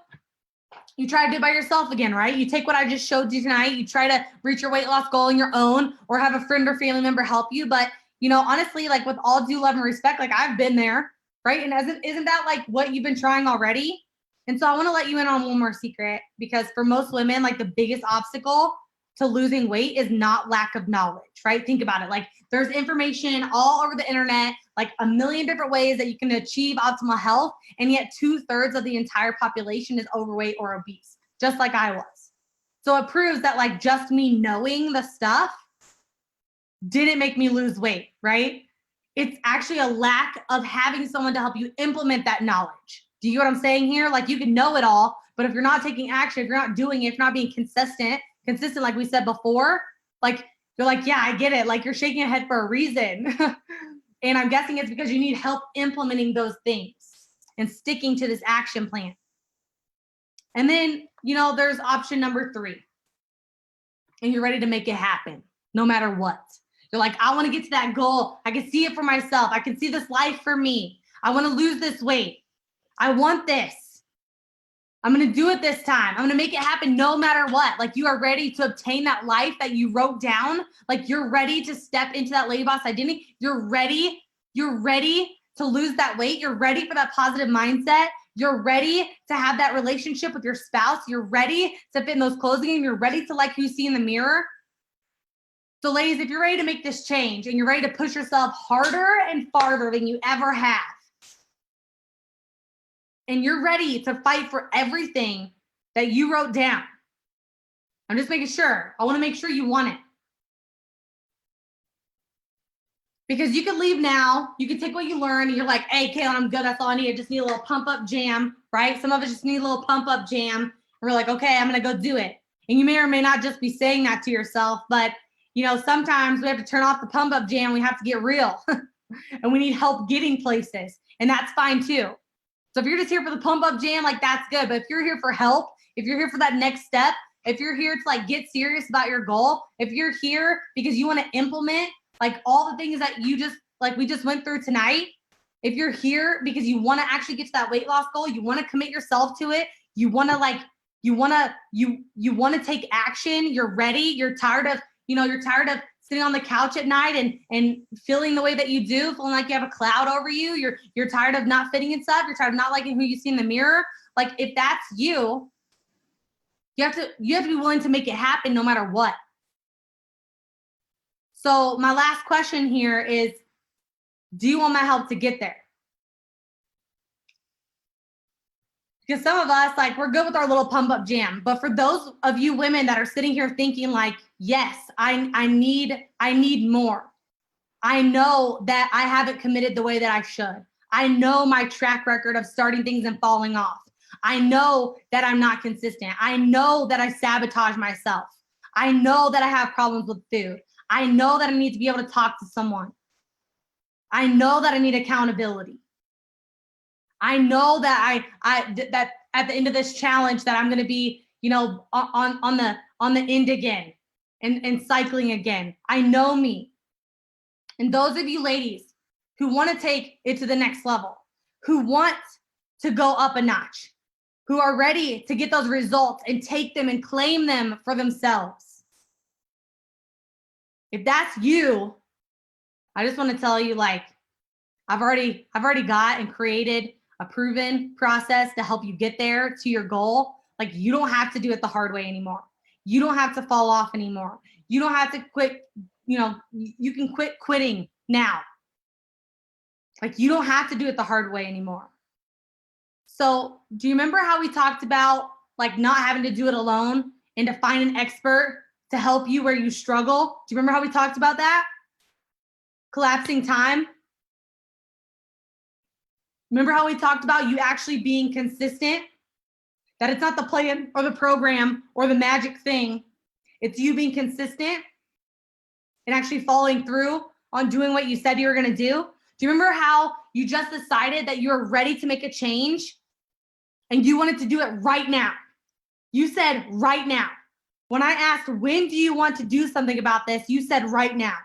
you try to do it by yourself again, right? You take what I just showed you tonight. You try to reach your weight loss goal on your own or have a friend or family member help you. But, you know, honestly, like with all due love and respect, like I've been there, right? And isn't that like what you've been trying already? And so I want to let you in on one more secret, because for most women, like the biggest obstacle to losing weight is not lack of knowledge, right? Think about it. Like there's information all over the internet, like a million different ways that you can achieve optimal health. And yet 2/3 of the entire population is overweight or obese, just like I was. So it proves that like just me knowing the stuff didn't make me lose weight, right? It's actually a lack of having someone to help you implement that knowledge. Do you get what I'm saying here? Like you can know it all, but if you're not taking action, if you're not doing it, if you're not being consistent like we said before, like you're like, yeah, I get it. Like you're shaking your head for a reason. And I'm guessing it's because you need help implementing those things and sticking to this action plan. And then, you know, there's option number 3. And you're ready to make it happen no matter what. You're like, I want to get to that goal. I can see it for myself. I can see this life for me. I want to lose this weight. I want this. I'm going to do it this time. I'm going to make it happen no matter what. Like you are ready to obtain that life that you wrote down. Like you're ready to step into that LadyBoss identity. You're ready. You're ready to lose that weight. You're ready for that positive mindset. You're ready to have that relationship with your spouse. You're ready to fit in those clothes again. You're ready to like who you see in the mirror. So ladies, if you're ready to make this change and you're ready to push yourself harder and farther than you ever have, and you're ready to fight for everything that you wrote down, I'm just making sure. I want to make sure you want it. Because you could leave now. You can take what you learned. And you're like, hey, Kaelin, I'm good. That's all I need. I just need a little pump up jam, right? Some of us just need a little pump up jam. And we're like, okay, I'm going to go do it. And you may or may not just be saying that to yourself, but you know, sometimes we have to turn off the pump up jam. We have to get real and we need help getting places, and that's fine too. So if you're just here for the pump up jam, like that's good. But if you're here for help, if you're here for that next step, if you're here to like get serious about your goal, if you're here because you want to implement like all the things that you just like we just went through tonight, if you're here because you want to actually get to that weight loss goal, you want to commit yourself to it, you want to like you want to take action, you're ready, you're tired of sitting on the couch at night and feeling the way that you do, feeling like you have a cloud over you. You're tired of not fitting in stuff. You're tired of not liking who you see in the mirror. Like if that's you, you have to be willing to make it happen no matter what. So my last question here is, do you want my help to get there? Because some of us, like, we're good with our little pump up jam. But for those of you women that are sitting here thinking like, yes, I need more. I know that I haven't committed the way that I should. I know my track record of starting things and falling off. I know that I'm not consistent. I know that I sabotage myself. I know that I have problems with food. I know that I need to be able to talk to someone. I know that I need accountability. I know that that at the end of this challenge that I'm going to be, you know, on the end again and cycling again. I know me. And those of you ladies who want to take it to the next level, who want to go up a notch, who are ready to get those results and take them and claim them for themselves. If that's you, I just want to tell you, like, I've already got and created a proven process to help you get there to your goal. Like you don't have to do it the hard way anymore. You don't have to fall off anymore. You don't have to quit, you know, you can quit quitting now. Like you don't have to do it the hard way anymore. So do you remember how we talked about like not having to do it alone and to find an expert to help you where you struggle? Do you remember how we talked about that? Collapsing time. Remember how we talked about you actually being consistent? That it's not the plan or the program or the magic thing. It's you being consistent and actually following through on doing what you said you were going to do. Do you remember how you just decided that you were ready to make a change and you wanted to do it right now? You said right now. When I asked, when do you want to do something about this? You said right now.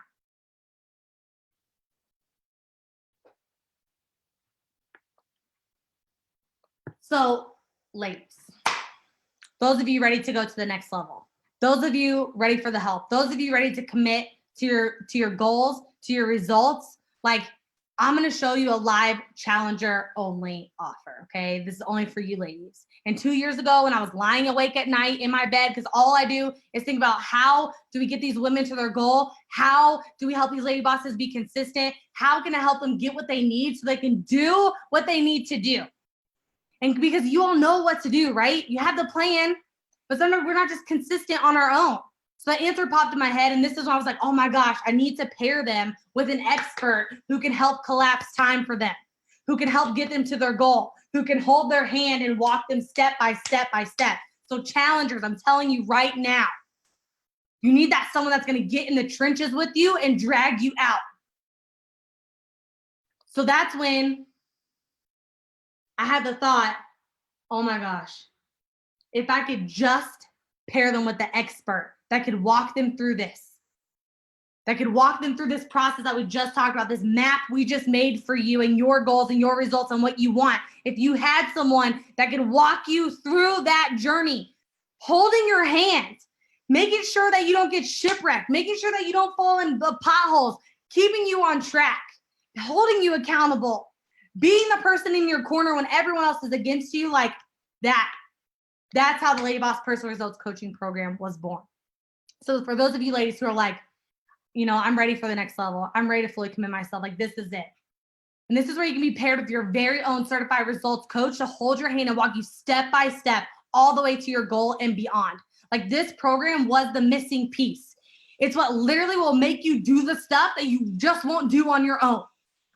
So, ladies, those of you ready to go to the next level, those of you ready for the help, those of you ready to commit to your goals, to your results, like, I'm going to show you a live challenger only offer. Okay. This is only for you ladies. And 2 years ago, when I was lying awake at night in my bed, because all I do is think about how do we get these women to their goal? How do we help these lady bosses be consistent? How can I help them get what they need so they can do what they need to do? And because you all know what to do, right? You have the plan, but sometimes we're not just consistent on our own. So that answer popped in my head, and this is when I was like, oh my gosh, I need to pair them with an expert who can help collapse time for them, who can help get them to their goal, who can hold their hand and walk them step by step by step. So challengers, I'm telling you right now, you need that someone that's going to get in the trenches with you and drag you out. So that's when I had the thought, oh my gosh, if I could just pair them with the expert that could walk them through this, that could walk them through this process that we just talked about, this map we just made for you and your goals and your results and what you want. If you had someone that could walk you through that journey, holding your hand, making sure that you don't get shipwrecked, making sure that you don't fall in the potholes, keeping you on track, holding you accountable, being the person in your corner when everyone else is against you, like that. That's how the Lady Boss Personal Results Coaching Program was born. So for those of you ladies who are like, you know, I'm ready for the next level, I'm ready to fully commit myself, like this is it. And this is where you can be paired with your very own certified results coach to hold your hand and walk you step by step all the way to your goal and beyond. Like this program was the missing piece. It's what literally will make you do the stuff that you just won't do on your own.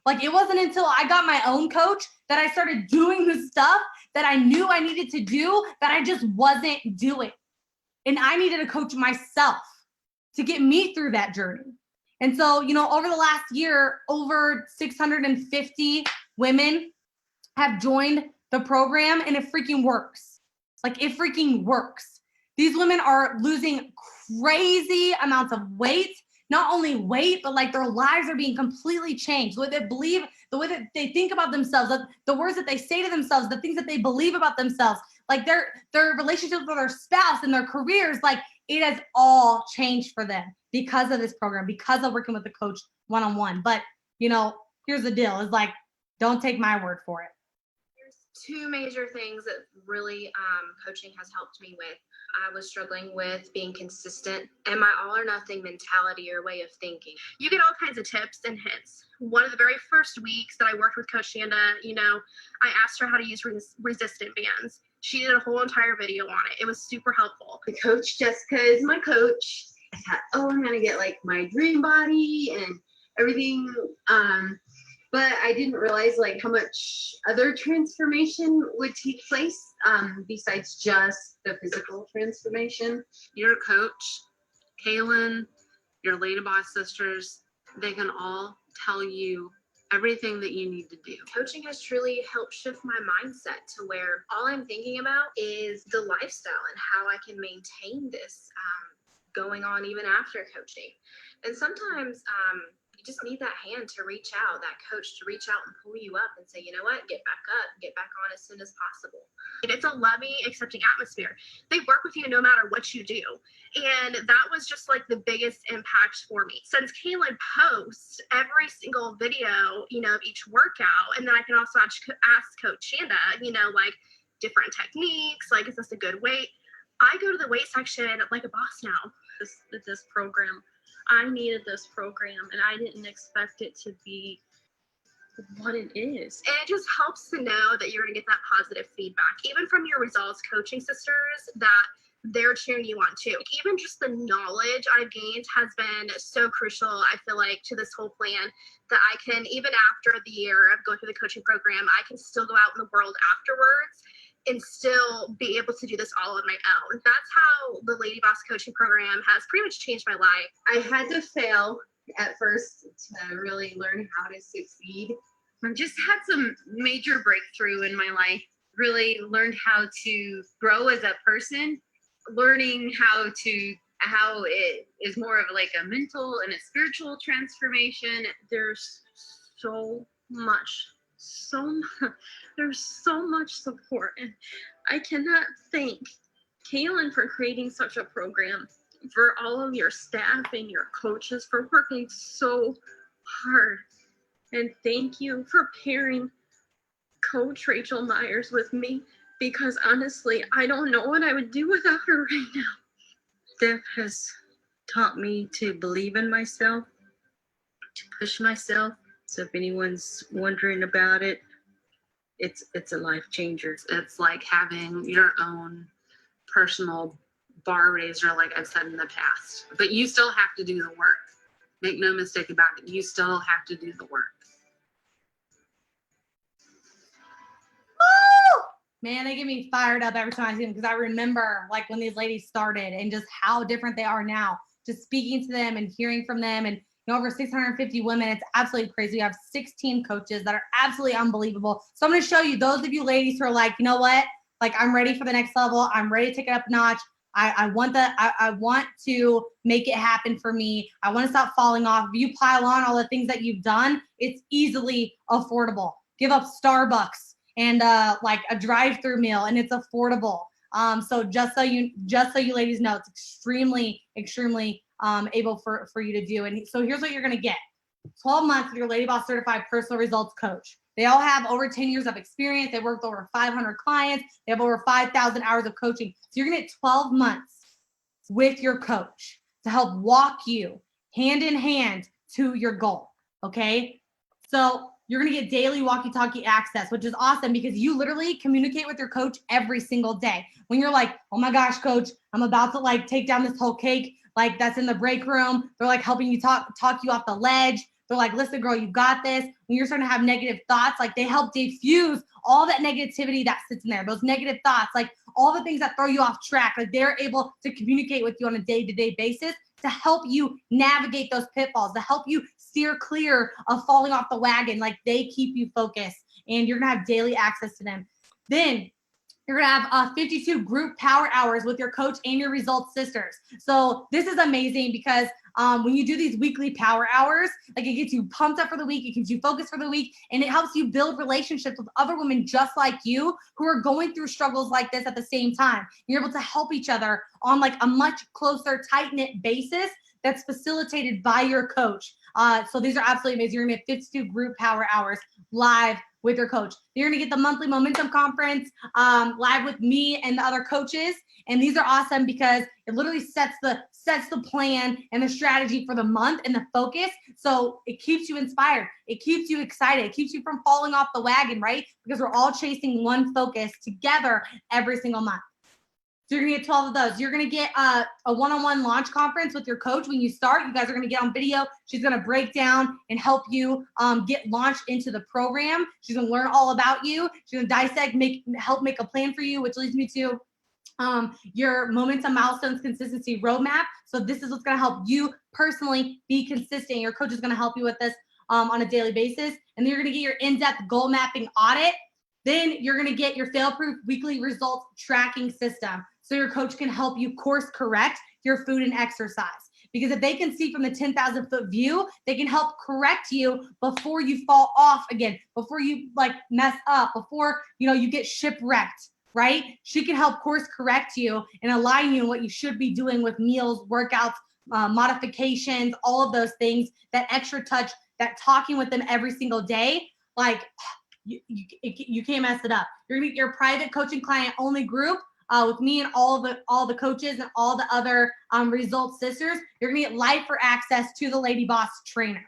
Like it wasn't until I got my own coach that I started doing the stuff that I knew I needed to do that I just wasn't doing. And I needed a coach myself to get me through that journey. And so, you know, over the last year, over 650 women have joined the program, and it freaking works. Like it freaking works. These women are losing crazy amounts of weight. Not only weight, but like their lives are being completely changed. The way they believe, the way that they think about themselves, the words that they say to themselves, the things that they believe about themselves, like their relationships with their spouse and their careers, like it has all changed for them because of this program, because of working with the coach one-on-one. But, you know, here's the deal. It's like, don't take my word for it. There's two major things that really coaching has helped me with. I was struggling with being consistent and my all or nothing mentality or way of thinking. You get all kinds of tips and hints. One of the very first weeks that I worked with Coach Shanda, you know, I asked her how to use resistant bands. She did a whole entire video on it. It was super helpful. The coach, Jessica, is my coach. I thought, oh, I'm going to get like my dream body and everything. But I didn't realize like how much other transformation would take place besides just the physical transformation. Your coach, Kaelin, your LadyBoss sisters, they can all tell you everything that you need to do. Coaching has truly helped shift my mindset to where all I'm thinking about is the lifestyle and how I can maintain this going on even after coaching. And sometimes you just need that hand to reach out, that coach to reach out and pull you up and say, you know what, get back up, get back on as soon as possible. It's a loving, accepting atmosphere. They work with you no matter what you do. And that was just like the biggest impact for me. Since Kaelin posts every single video, you know, of each workout, and then I can also ask Coach Shanda, you know, like different techniques, like is this a good weight? I go to the weight section like a boss now. This program, I needed this program, and I didn't expect it to be what it is. And it just helps to know that you're going to get that positive feedback, even from your results coaching sisters, that they're cheering you on too. Even just the knowledge I've gained has been so crucial, I feel like, to this whole plan, that I can, even after the year of going through the coaching program, I can still go out in the world afterwards and still be able to do this all on my own. That's how the LadyBoss coaching program has pretty much changed my life. I had to fail at first to really learn how to succeed. I just had some major breakthrough in my life, really learned how to grow as a person. learning how it is more of like a mental and a spiritual transformation. There's so much, there's so much support. And I cannot thank Kaelin for creating such a program, for all of your staff and your coaches for working so hard. And thank you for pairing Coach Rachel Myers with me, because honestly, I don't know what I would do without her right now. Steph has taught me to believe in myself, to push myself. So if anyone's wondering about it, it's a life changer. It's like having your own personal bar raiser, like I've said in the past. But you still have to do the work. Make no mistake about it. You still have to do the work. Woo! Man, they get me fired up every time I see them, because I remember like when these ladies started and just how different they are now. Just speaking to them and hearing from them, and over 650 women. It's absolutely crazy. We have 16 coaches that are absolutely unbelievable. So I'm going to show you those of you ladies who are like, you know what? Like, I'm ready for the next level. I'm ready to take it up a notch. I want to make it happen for me. I want to stop falling off. If you pile on all the things that you've done, it's easily affordable. Give up Starbucks and like a drive-through meal, and it's affordable. So just so you ladies know, it's extremely able for you to do. And so here's what you're going to get: 12 months with your LadyBoss certified personal results coach. They all have over 10 years of experience. They worked with over 500 clients. They have over 5,000 hours of coaching. So you're going to get 12 months with your coach to help walk you hand in hand to your goal. Okay. So you're going to get daily walkie-talkie access, which is awesome, because you literally communicate with your coach every single day. When you're like, oh my gosh, coach, I'm about to like take down this whole cake, like that's in the break room. They're like helping you talk you off the ledge. They're like, listen, girl, you got this. When you're starting to have negative thoughts, like they help diffuse all that negativity that sits in there, those negative thoughts, like all the things that throw you off track. Like they're able to communicate with you on a day-to-day basis to help you navigate those pitfalls, to help you steer clear of falling off the wagon. Like they keep you focused, and you're gonna have daily access to them. Then you're going to have 52 group power hours with your coach and your results sisters. So this is amazing, because when you do these weekly power hours, like it gets you pumped up for the week, it keeps you focused for the week, and it helps you build relationships with other women just like you who are going through struggles like this at the same time. You're able to help each other on like a much closer, tight-knit basis that's facilitated by your coach. So these are absolutely amazing. You're going to get 52 group power hours live with your coach. You're going to get the monthly momentum conference live with me and the other coaches. And these are awesome because it literally sets the plan and the strategy for the month and the focus. So it keeps you inspired. It keeps you excited. It keeps you from falling off the wagon, right? Because we're all chasing one focus together every single month. So you're going to get 12 of those. You're going to get a one-on-one launch conference with your coach when you start. You guys are going to get on video. She's going to break down and help you get launched into the program. She's going to learn all about you. She's going to dissect, help make a plan for you, which leads me to your momentum, milestones, consistency roadmap. So this is what's going to help you personally be consistent. Your coach is going to help you with this on a daily basis. And then you're going to get your in-depth goal mapping audit. Then you're going to get your fail-proof weekly results tracking system. So your coach can help you course correct your food and exercise. Because if they can see from the 10,000-foot view, they can help correct you before you fall off again, before you like mess up, before you get shipwrecked, right? She can help course correct you and align you in what you should be doing with meals, workouts, modifications, all of those things, that extra touch, that talking with them every single day, like you can't mess it up. You're gonna get your private coaching client only group with me and all the coaches and all the other results sisters. You're gonna get live for access to the LadyBoss trainer.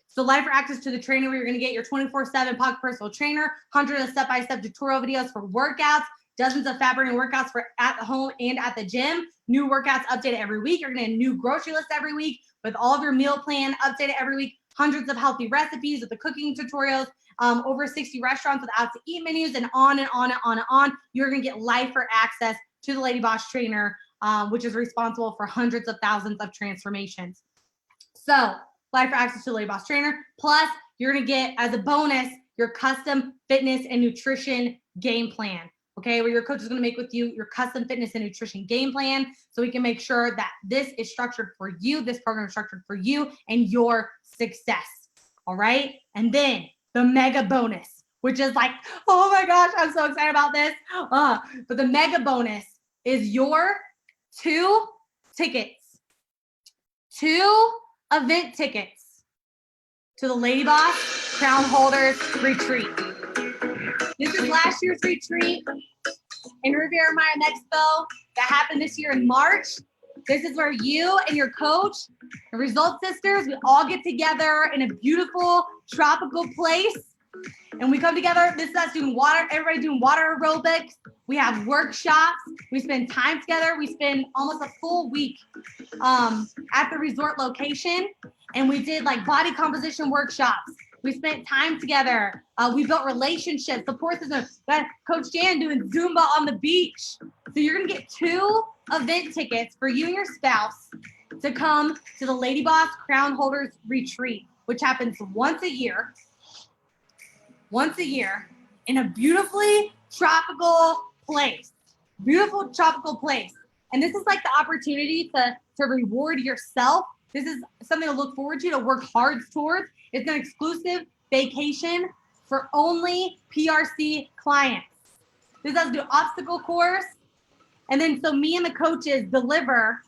So live for access to the trainer, where you're gonna get your 24/7 pocket personal trainer, hundreds of step-by-step tutorial videos for workouts, dozens of fat burning workouts for at home and at the gym, new workouts updated every week. You're gonna get a new grocery list every week with all of your meal plan updated every week, hundreds of healthy recipes with the cooking tutorials, over 60 restaurants with out to eat menus, and on and on and on and on. You're going to get live for access to the LadyBoss trainer, which is responsible for hundreds of thousands of transformations. So live for access to the LadyBoss trainer. Plus, you're going to get, as a bonus, your custom fitness and nutrition game plan. okay, where your coach is going to make with you your custom fitness and nutrition game plan so we can make sure that this is structured for you, this program is structured for you and your success, all right? And then the mega bonus, which is like, oh my gosh, I'm so excited about this. But the mega bonus is your 2 event tickets to the LadyBoss Crown Holders Retreat. This is last year's retreat in Riviera Maya, Mexico that happened this year in March. This is where you and your coach, the Result Sisters, we all get together in a beautiful tropical place. And we come together. This is us doing water, everybody doing water aerobics. We have workshops. We spend time together. We spend almost a full week at the resort location. And we did like body composition workshops. We spent time together. We built relationships, support system. Coach Jan doing Zumba on the beach. So you're going to get 2 event tickets for you and your spouse to come to the LadyBoss Crown Holders Retreat, which happens once a year in a beautifully tropical place. Beautiful tropical place. And this is like the opportunity to reward yourself. This is something to look forward to work hard towards. It's an exclusive vacation for only PRC clients. This has to do obstacle course. And then so me and the coaches deliver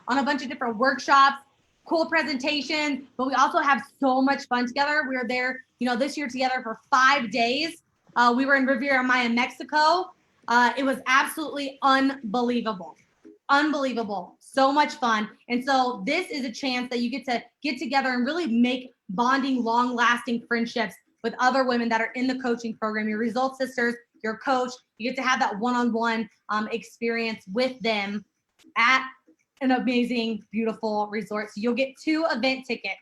on a bunch of different workshops, cool presentations, but we also have so much fun together. We were there, this year together for 5 days. We were in Riviera Maya, Mexico. It was absolutely unbelievable. So much fun. And so this is a chance that you get to get together and really make bonding, long-lasting friendships with other women that are in the coaching program, your Result Sisters, your coach. You get to have that one-on-one experience with them at an amazing, beautiful resort. So you'll get 2 event tickets.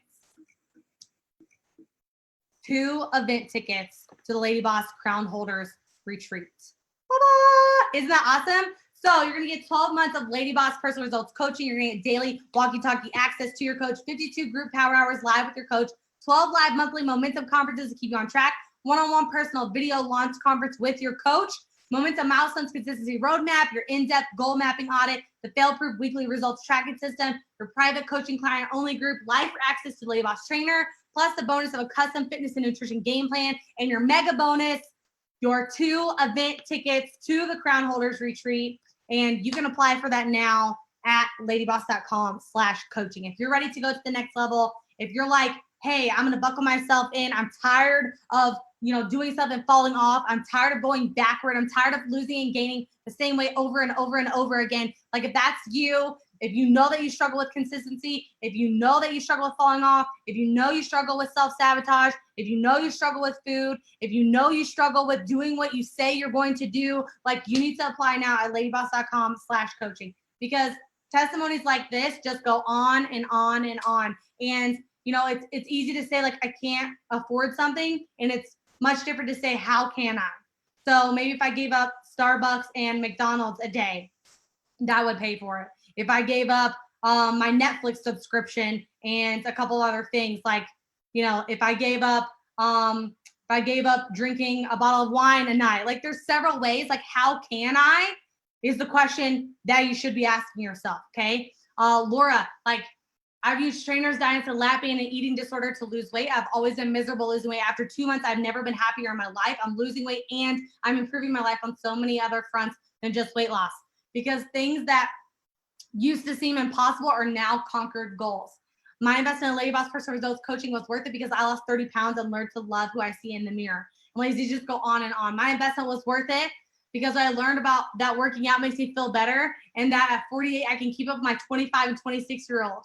2 event tickets to the LadyBoss Crown Holders Retreat. Ta-da! Isn't that awesome? So you're going to get 12 months of LadyBoss personal results coaching. You're going to get daily walkie-talkie access to your coach, 52 group power hours live with your coach, 12 live monthly momentum conferences to keep you on track, one-on-one personal video launch conference with your coach, momentum milestones, consistency roadmap, your in-depth goal mapping audit, the fail-proof weekly results tracking system, your private coaching client-only group, live access to the LadyBoss trainer, plus the bonus of a custom fitness and nutrition game plan, and your mega bonus, your 2 event tickets to the Crown Holders Retreat. And you can apply for that now at ladyboss.com/coaching. If you're ready to go to the next level, if you're like, hey, I'm going to buckle myself in. I'm tired of, doing stuff and falling off. I'm tired of going backward. I'm tired of losing and gaining the same way over and over and over again. Like if that's you, if you know that you struggle with consistency, if you know that you struggle with falling off, if you know you struggle with self-sabotage, if you know you struggle with food, if you know you struggle with doing what you say you're going to do, like you need to apply now at ladyboss.com/coaching, because testimonies like this just go on and on and on. And it's easy to say like I can't afford something, and it's much different to say how can I? So maybe if I gave up Starbucks and McDonald's a day, that would pay for it. If I gave up my Netflix subscription and a couple other things, like if I gave up drinking a bottle of wine a night, like there's several ways. Like how can I is the question that you should be asking yourself. Okay, Laura, like I've used trainers, diets, and lapping and an eating disorder to lose weight. I've always been miserable losing weight. After 2 months, I've never been happier in my life. I'm losing weight and I'm improving my life on so many other fronts than just weight loss, because things that used to seem impossible are now conquered goals. My investment in LadyBoss personal results coaching was worth it because I lost 30 pounds and learned to love who I see in the mirror. And ladies, you just go on and on. My investment was worth it because I learned about that working out makes me feel better, and that at 48, I can keep up with my 25 and 26-year-old.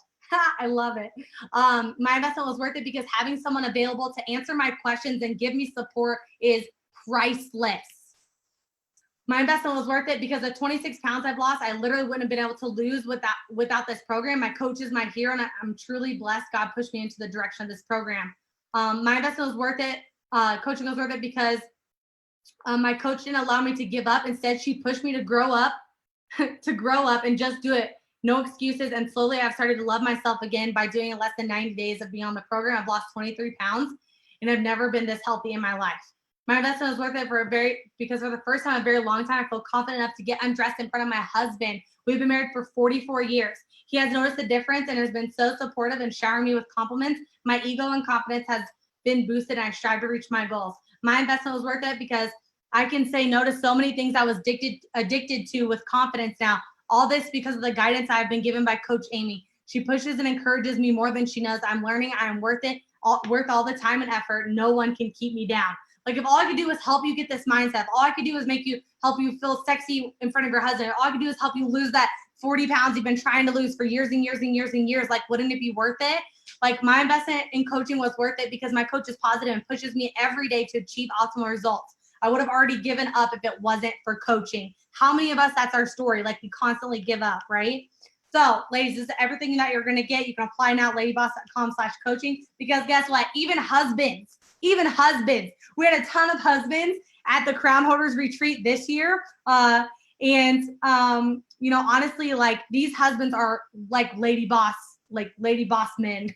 I love it. My investment was worth it because having someone available to answer my questions and give me support is priceless. My investment was worth it because the 26 pounds I've lost, I literally wouldn't have been able to lose without this program. My coach is my hero, and I'm truly blessed. God pushed me into the direction of this program. My investment was worth it. Coaching was worth it because my coach didn't allow me to give up. Instead, she pushed me to grow up, and just do it. No excuses. And slowly I've started to love myself again by doing it less than 90 days of being on the program. I've lost 23 pounds and I've never been this healthy in my life. My investment was worth it because for the first time in a very long time, I feel confident enough to get undressed in front of my husband. We've been married for 44 years. He has noticed the difference and has been so supportive and showering me with compliments. My ego and confidence has been boosted and I strive to reach my goals. My investment was worth it because I can say no to so many things I was addicted to with confidence now. All this because of the guidance I've been given by Coach Amy. She pushes and encourages me more than she knows. I'm learning. I'm worth it, worth all the time and effort. No one can keep me down. Like if all I could do was help you get this mindset, if all I could do is help you feel sexy in front of your husband, all I could do is help you lose that 40 pounds you've been trying to lose for years and years and years and years, like wouldn't it be worth it? Like my investment in coaching was worth it because my coach is positive and pushes me every day to achieve optimal results. I would have already given up if it wasn't for coaching. How many of us, that's our story, like we constantly give up, right? So ladies, this is everything that you're going to get. You can apply now at ladyboss.com/coaching because guess what? Even husbands, we had a ton of husbands at the Crown Holders Retreat this year. You know, honestly, like these husbands are like lady boss men.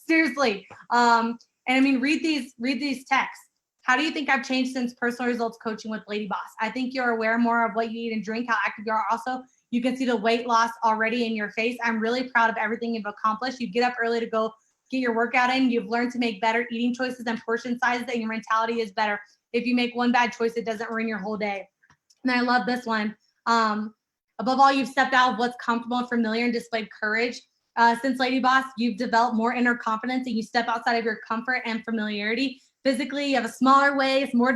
Seriously. And I mean, read these texts. How do you think I've changed since personal results coaching with LadyBoss? I think you're aware more of what you eat and drink, how active you are. Also, you can see the weight loss already in your face. I'm really proud of everything you've accomplished. You get up early to go get your workout in. You've learned to make better eating choices and portion sizes, and your mentality is better. If you make one bad choice, it doesn't ruin your whole day. And I love this one. Above all, you've stepped out of what's comfortable and familiar and displayed courage. Since LadyBoss, you've developed more inner confidence and you step outside of your comfort and familiarity. Physically, you have a smaller waist, more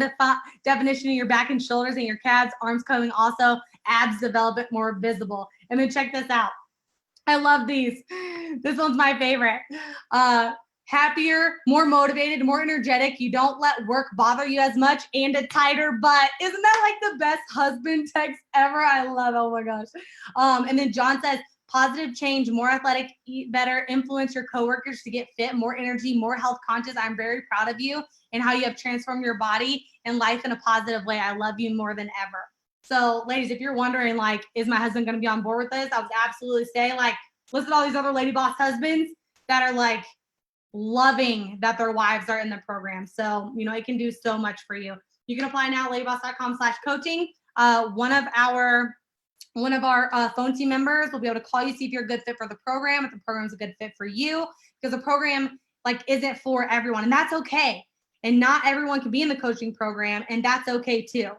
definition in your back and shoulders and your calves, arms coming also, abs develop it more visible. And then check this out. I love these. This one's my favorite. Happier, more motivated, more energetic. You don't let work bother you as much and a tighter butt. Isn't that like the best husband text ever? I love it. Oh my gosh. And then John says, positive change, more athletic, eat better, influence your coworkers to get fit, more energy, more health conscious. I'm very proud of you and how you have transformed your body and life in a positive way. I love you more than ever. So ladies, if you're wondering, like, is my husband going to be on board with this? I would absolutely say, like, listen to all these other Lady Boss husbands that are like loving that their wives are in the program. So, you know, it can do so much for you. You can apply now at ladyboss.com/coaching. One of our phone team members will be able to call you, see if you're a good fit for the program, if the program's a good fit for you, because the program like isn't for everyone, and that's okay. And not everyone can be in the coaching program, and that's okay too.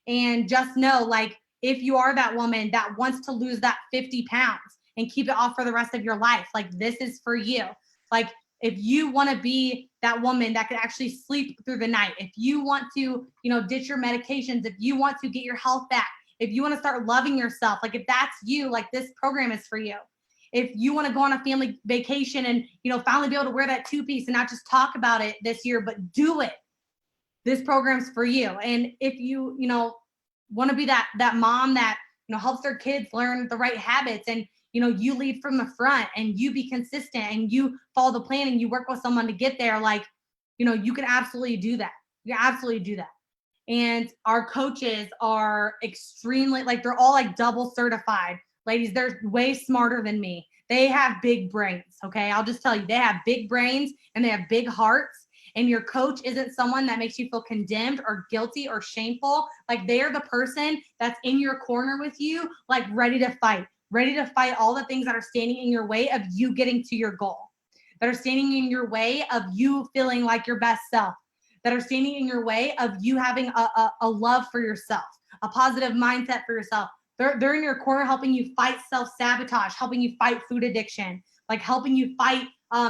And just know, like, if you are that woman that wants to lose that 50 pounds and keep it off for the rest of your life, like this is for you. Like if you want to be that woman that can actually sleep through the night, if you want to, you know, ditch your medications, if you want to get your health back, if you want to start loving yourself, like if that's you, like this program is for you. If you want to go on a family vacation and, you know, finally be able to wear that two-piece and not just talk about it this year, but do it, this program's for you. And if you, you know, want to be that mom that, you know, helps their kids learn the right habits and, you know, you lead from the front and you be consistent and you follow the plan and you work with someone to get there, like, you know, you can absolutely do that. You can absolutely do that. And our coaches are extremely, like, they're all like double certified. Ladies, they're way smarter than me. They have big brains, okay? I'll just tell you, they have big brains and they have big hearts. And your coach isn't someone that makes you feel condemned or guilty or shameful. Like they're the person that's in your corner with you, like ready to fight all the things that are standing in your way of you getting to your goal, that are standing in your way of you feeling like your best self, that are standing in your way of you having a love for yourself, a positive mindset for yourself. They're in your corner helping you fight self-sabotage, helping you fight food addiction, like helping you fight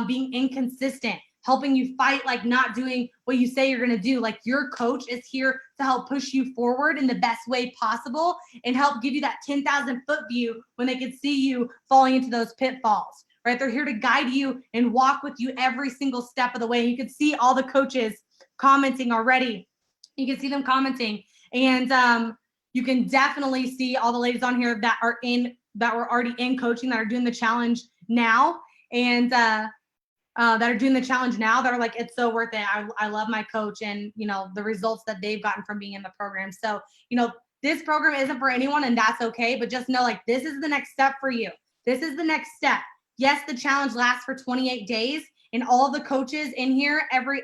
being inconsistent, helping you fight like not doing what you say you're going to do. Like your coach is here to help push you forward in the best way possible and help give you that 10,000 foot view when they can see you falling into those pitfalls, right? They're here to guide you and walk with you every single step of the way. You can see all the coaches commenting already. You can see them commenting, and you can definitely see all the ladies on here that were already in coaching, that are doing the challenge now, and that are doing the challenge now, that are like, it's so worth it. I love my coach and, you know, the results that they've gotten from being in the program. So, you know, this program isn't for anyone, and that's okay, but just know, like, this is the next step for you. This is the next step. Yes, the challenge lasts for 28 days, and all the coaches in here every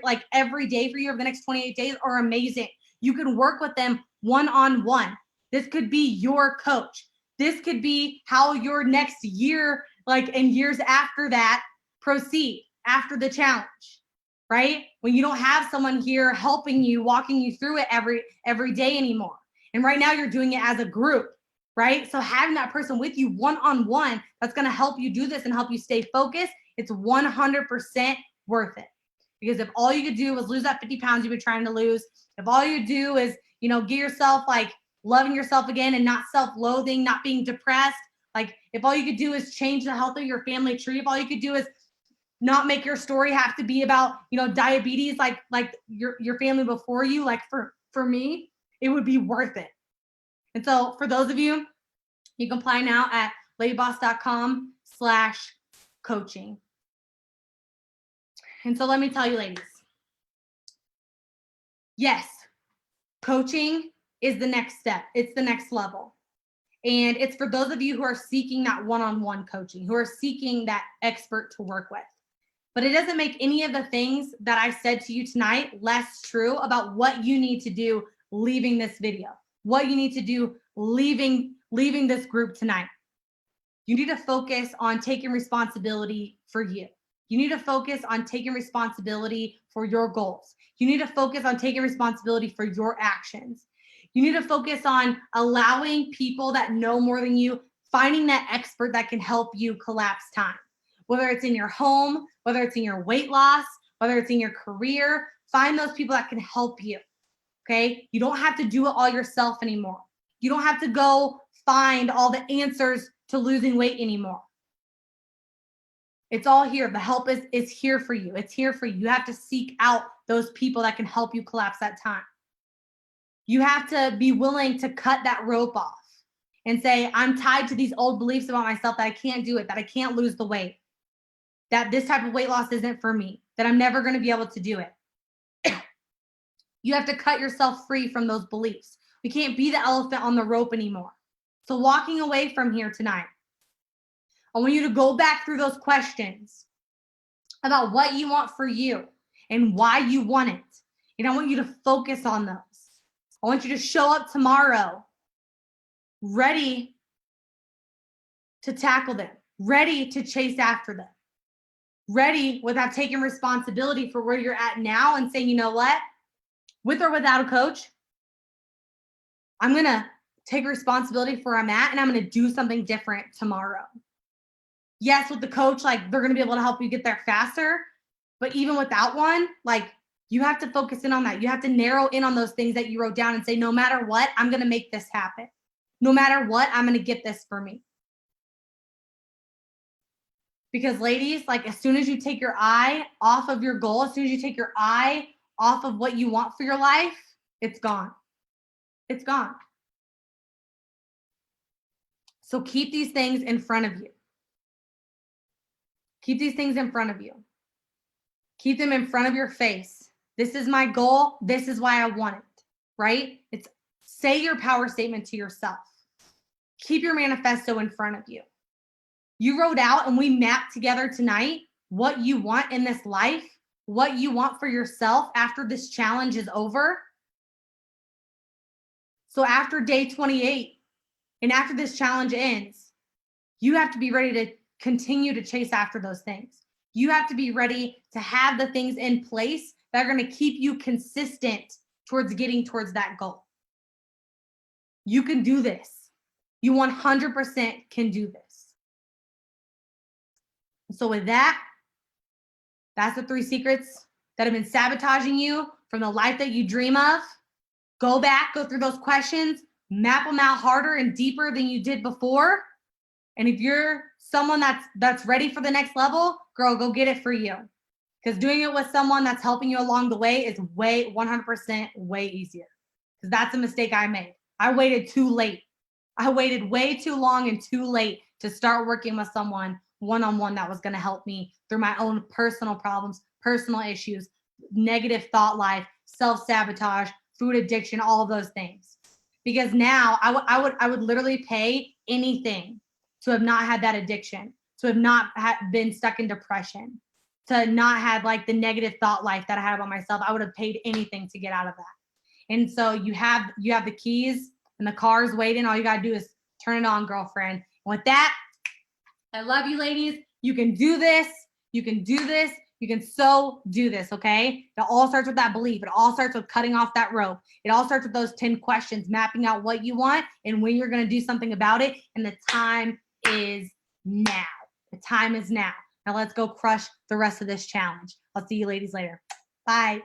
day for you over the next 28 days are amazing. You can work with them one-on-one. This could be your coach. This could be how your next year, like, and years after that proceed after the challenge, right? When you don't have someone here helping you, walking you through it every day anymore. And right now you're doing it as a group, right? So having that person with you one-on-one that's going to help you do this and help you stay focused, it's 100% worth it. Because if all you could do was lose that 50 pounds you've been trying to lose, if all you do is, you know, get yourself like loving yourself again and not self-loathing, not being depressed, like if all you could do is change the health of your family tree, if all you could do is not make your story have to be about, you know, diabetes, like your family before you, like for me, it would be worth it. And so for those of you, you can apply now at ladyboss.com/coaching. And so let me tell you, ladies, yes, coaching is the next step. It's the next level. And it's for those of you who are seeking that one-on-one coaching, who are seeking that expert to work with. But it doesn't make any of the things that I said to you tonight less true about what you need to do leaving this video, what you need to do leaving this group tonight. You need to focus on taking responsibility for you. You need to focus on taking responsibility for your goals. You need to focus on taking responsibility for your actions. You need to focus on allowing people that know more than you, finding that expert that can help you collapse time. Whether it's in your home, whether it's in your weight loss, whether it's in your career, find those people that can help you, okay? You don't have to do it all yourself anymore. You don't have to go find all the answers to losing weight anymore. It's all here. The help is here for you. It's here for you. You have to seek out those people that can help you collapse that time. You have to be willing to cut that rope off and say, I'm tied to these old beliefs about myself that I can't do it, that I can't lose the weight, that this type of weight loss isn't for me, that I'm never going to be able to do it. You have to cut yourself free from those beliefs. We can't be the elephant on the rope anymore. So walking away from here tonight, I want you to go back through those questions about what you want for you and why you want it. And I want you to focus on those. I want you to show up tomorrow ready to tackle them, ready to chase after them, ready without taking responsibility for where you're at now and saying, you know what, with or without a coach, I'm going to take responsibility for where I'm at and I'm going to do something different tomorrow. Yes, with the coach, like they're going to be able to help you get there faster. But even without one, like you have to focus in on that. You have to narrow in on those things that you wrote down and say, no matter what, I'm going to make this happen. No matter what, I'm going to get this for me. Because ladies, like as soon as you take your eye off of your goal, as soon as you take your eye off of what you want for your life, it's gone. It's gone. So keep these things in front of you. Keep these things in front of you. Keep them in front of your face. This is my goal. This is why I want it, right? It's say your power statement to yourself. Keep your manifesto in front of you. You wrote out and we mapped together tonight what you want in this life, what you want for yourself after this challenge is over. So after day 28 and after this challenge ends, you have to be ready to continue to chase after those things. You have to be ready to have the things in place that are going to keep you consistent towards getting towards that goal. You can do this. You 100% can do this. So with that, that's the 3 secrets that have been sabotaging you from the life that you dream of. Go back, go through those questions, map them out harder and deeper than you did before. And if you're someone that's ready for the next level, girl, go get it for you. Because doing it with someone that's helping you along the way is 100% way easier. Because that's a mistake I made. I waited too late. I waited way too long and too late to start working with someone one-on-one that was going to help me through my own personal problems, personal issues, negative thought life, self-sabotage, food addiction, all of those things. Because now I would literally pay anything to have not had that addiction, to have not been stuck in depression, to not have like the negative thought life that I had about myself. I would have paid anything to get out of that. And so you have the keys and the car's waiting. All you got to do is turn it on, girlfriend. And with that, I love you, ladies. You can do this. You can do this. You can so do this, okay? It all starts with that belief. It all starts with cutting off that rope. It all starts with those 10 questions, mapping out what you want and when you're going to do something about it. And the time is now. The time is now. Now let's go crush the rest of this challenge. I'll see you ladies later. Bye.